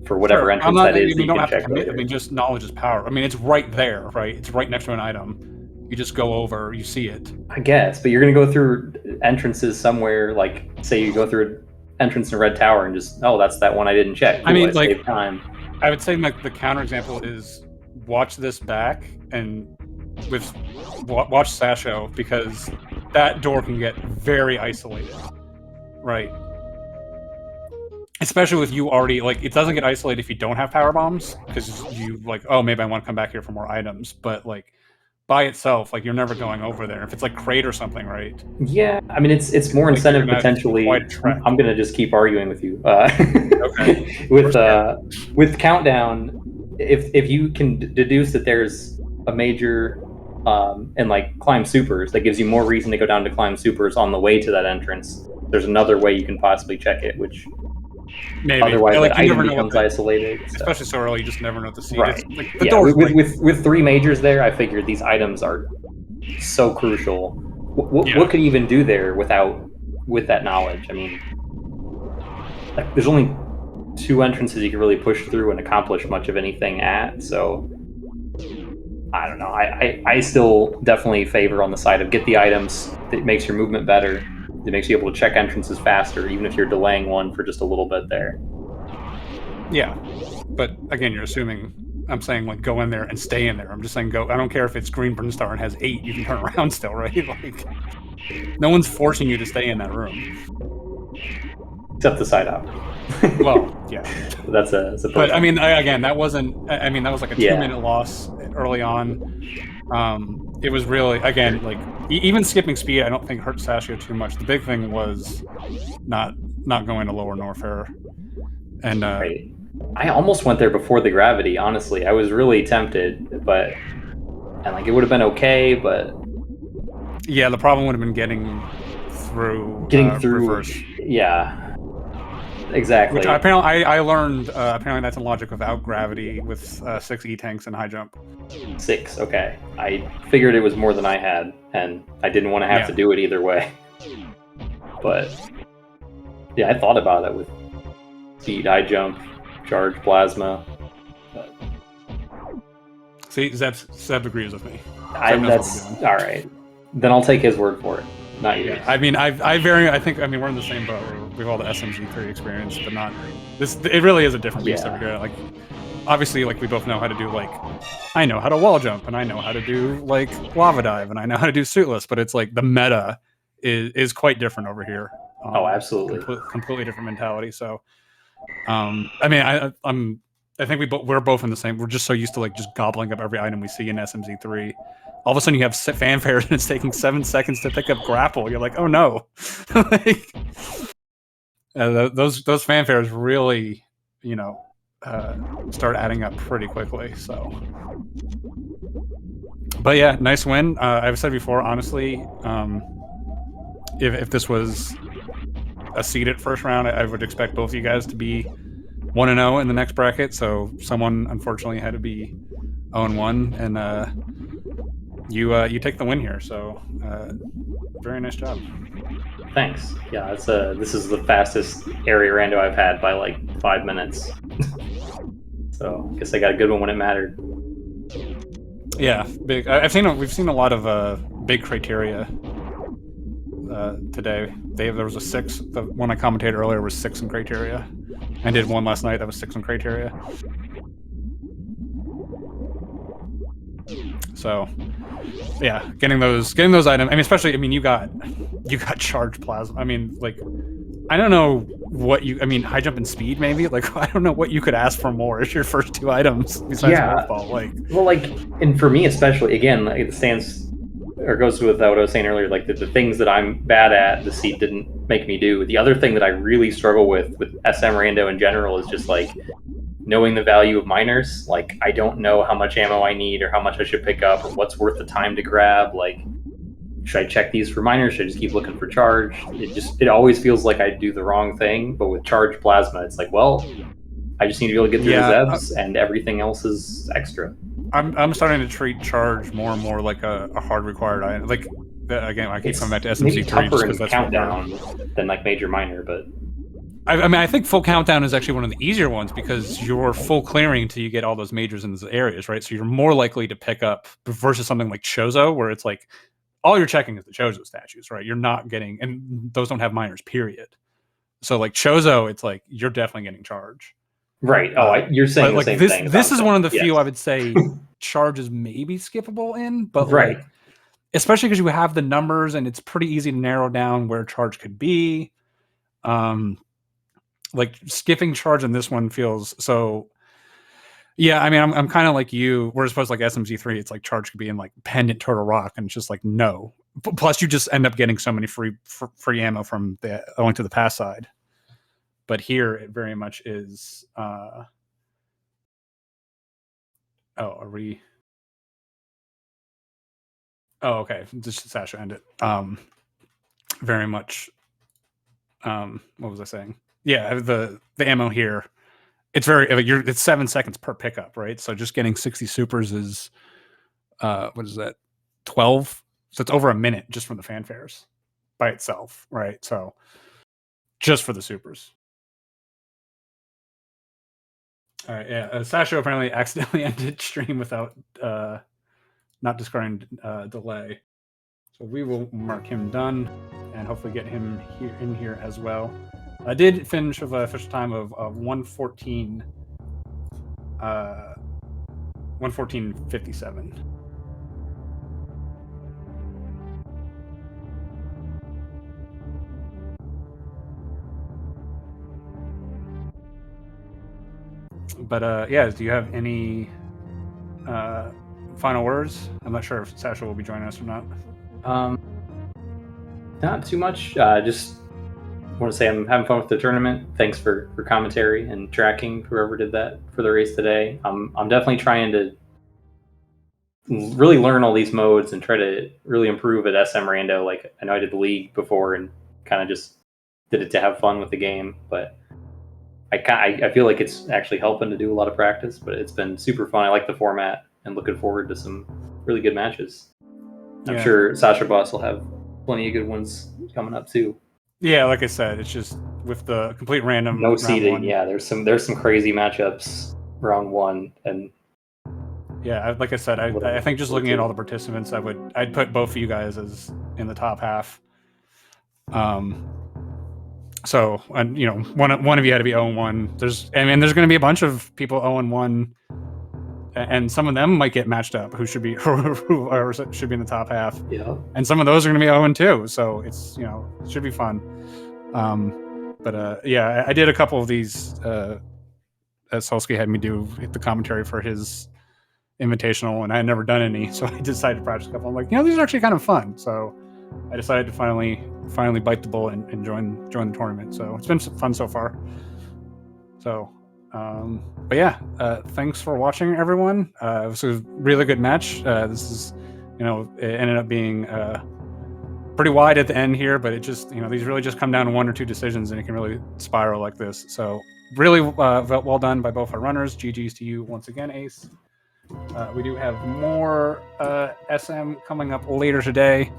for whatever entrance that is. You don't have to commit. I mean, just knowledge is power. I mean, it's right there, right? It's right next to an item. You just go over, you see it. I guess, but you're going to go through entrances somewhere, like, say you go through an entrance in Red Tower and just, oh, that's that one I didn't check. Cool, I mean, like, save time. I would say like the counterexample is watch this back and watch Sasho, because that door can get very isolated, right? Especially with you already, like, it doesn't get isolated if you don't have power bombs, because you like, oh, maybe I want to come back here for more items, but like by itself, like you're never going over there. If it's like crate or something, right? Yeah, I mean it's more incentive potentially. I'm gonna just keep arguing with you. Okay. With Countdown, if you can deduce that there's a major and like climb supers, that gives you more reason to go down to climb supers on the way to that entrance. There's another way you can possibly check it, which maybe otherwise like, that item becomes isolated. Especially so early, you just never know what to see. Right. Like, yeah, with 3 majors there, I figured these items are so crucial. What could you even do there with that knowledge? I mean, like, there's only 2 entrances you can really push through and accomplish much of anything at, so I don't know. I still definitely favor on the side of get the items that makes your movement better. It makes you able to check entrances faster, even if you're delaying one for just a little bit there. Yeah, but again, you're assuming I'm saying like go in there and stay in there. I'm just saying go. I don't care if it's green burn star and has 8. You can turn around still, right? Like, no one's forcing you to stay in that room. Except the side up. Well, yeah. That's a. But I mean, again, that wasn't. I mean, that was like a 2-minute loss early on. It was really, again, like even skipping speed, I don't think hurt Sasha too much. The big thing was not going to Lower Norfair. And right. I almost went there before the gravity. Honestly, I was really tempted, but like it would have been okay. But yeah, the problem would have been getting through. Reverse. Yeah. Exactly. Which apparently I learned. Apparently that's a logic without gravity with 6 E-tanks and high jump. 6. Okay. I figured it was more than I had, and I didn't want to have to do it either way. But yeah, I thought about it with speed, high jump, charge, plasma. But... See, Zeb agrees with me. That's all right. Then I'll take his word for it. Not yours. Yeah, I mean, I think we're in the same boat. we've all the SMG3 experience, but not this. It really is a different beast over here. Like, obviously, like we both know how to do like, I know how to wall jump, and I know how to do like lava dive, and I know how to do suitless. But it's like the meta is quite different over here. Oh, absolutely. Completely different mentality. So, I mean, I think we're both in the same. We're just so used to like just gobbling up every item we see in SMZ3. All of a sudden, you have fanfares and it's taking 7 seconds to pick up grapple. You're like, oh no! Like, those fanfares really, you know, start adding up pretty quickly. So, but yeah, nice win. I've said before, honestly, if this was a seeded first round, I would expect both of you guys to be 1-0 in the next bracket. So someone unfortunately had to be 0-1, and you take the win here. So very nice job. Thanks. Yeah, this is the fastest area rando I've had by like 5 minutes. So I guess I got a good one when it mattered. Yeah, big. We've seen a lot of big criteria today. There was a 6. The one I commentated earlier was 6 in criteria. I did one last night that was 6 in criteria. So, yeah, getting those items. I mean, especially, I mean, you got charged plasma. I mean, like, I don't know what you. I mean, high jump and speed, maybe. Like, I don't know what you could ask for more as your first 2 items besides wolf ball. Like, well, like, and for me especially, again, like, it stands or goes with what I was saying earlier. Like the things that I'm bad at, the seed didn't make me do. The other thing that I really struggle with SM Rando in general is just like knowing the value of miners. Like, I don't know how much ammo I need or how much I should pick up or what's worth the time to grab. Like, should I check these for miners? Should I just keep looking for charge? It always feels like I do the wrong thing. But with charge plasma, it's like, well, I just need to be able to get through the Zebs, and everything else is extra. I'm starting to treat charge more and more like a hard required item. Like, again, I keep coming back to SMC3 tougher just because that's countdown than like major minor, but I mean, I think full countdown is actually one of the easier ones because you're full clearing until you get all those majors in those areas, right? So you're more likely to pick up versus something like Chozo, where it's like all you're checking is the Chozo statues, right? You're not getting, and those don't have minors, period. So like Chozo, it's like you're definitely getting charge. Right. Oh, you're saying like the same this. thing. This is one of the few I would say charge is maybe skippable in, but right, like, especially because you have the numbers and it's pretty easy to narrow down where charge could be. Like skipping charge in this one feels so. Yeah, I mean, I'm kind of like you. Whereas supposed like SMG3, it's like charge could be in like Pendant Turtle Rock, and it's just like no. Plus, you just end up getting so many free ammo from the owing to the pass side. But here, it very much is. Oh, are we? Oh, okay. Just Sasha end it. Very much. What was I saying? Yeah, the ammo here. It's very. It's 7 seconds per pickup, right? So just getting 60 supers is. What is that? 12. So it's over a minute just from the fanfares by itself, right? So just for the supers. All right, yeah. Sasha apparently accidentally ended stream without not discarding delay. So we will mark him done and hopefully get him in here as well. I did finish with a official time of 1:14, 1:14:57. But yeah, do you have any final words? I'm not sure if Sasha will be joining us or not. Not too much. Just want to say I'm having fun with the tournament. Thanks for commentary and tracking, whoever did that for the race today. I'm definitely trying to really learn all these modes and try to really improve at SM Rando. Like, I know I did the league before and kind of just did it to have fun with the game, but I feel like it's actually helping to do a lot of practice, but it's been super fun. I like the format and looking forward to some really good matches. I'm sure sashoboss will have plenty of good ones coming up too. Yeah, like I said, it's just with the complete random. No seeding. Yeah, there's some crazy matchups round 1, and yeah, like I said, I think just looking at all the participants, I'd put both of you guys as in the top half. So, and you know, one of you had to be 0-1. There's going to be a bunch of people 0-1, and some of them might get matched up who should be who should be in the top half. Yeah. And some of those are going to be 0-2. So it's, you know, it should be fun. But yeah, I did a couple of these. Solsky had me do the commentary for his invitational, and I had never done any, so I decided to practice a couple. I'm like, you know, these are actually kind of fun. So I decided to finally bite the bullet and join the tournament. So it's been fun so far. So, but yeah, thanks for watching, everyone. It was a really good match. This is, you know, it ended up being pretty wide at the end here, but it just, you know, these really just come down to 1 or 2 decisions, and it can really spiral like this. So really well done by both our runners. GG's to you once again, Ace. We do have more SM coming up later today,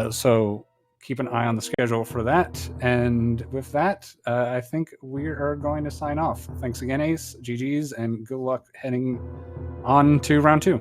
so keep an eye on the schedule for that. And with that, I think we are going to sign off. Thanks again, Ace, GG's, and good luck heading on to round 2.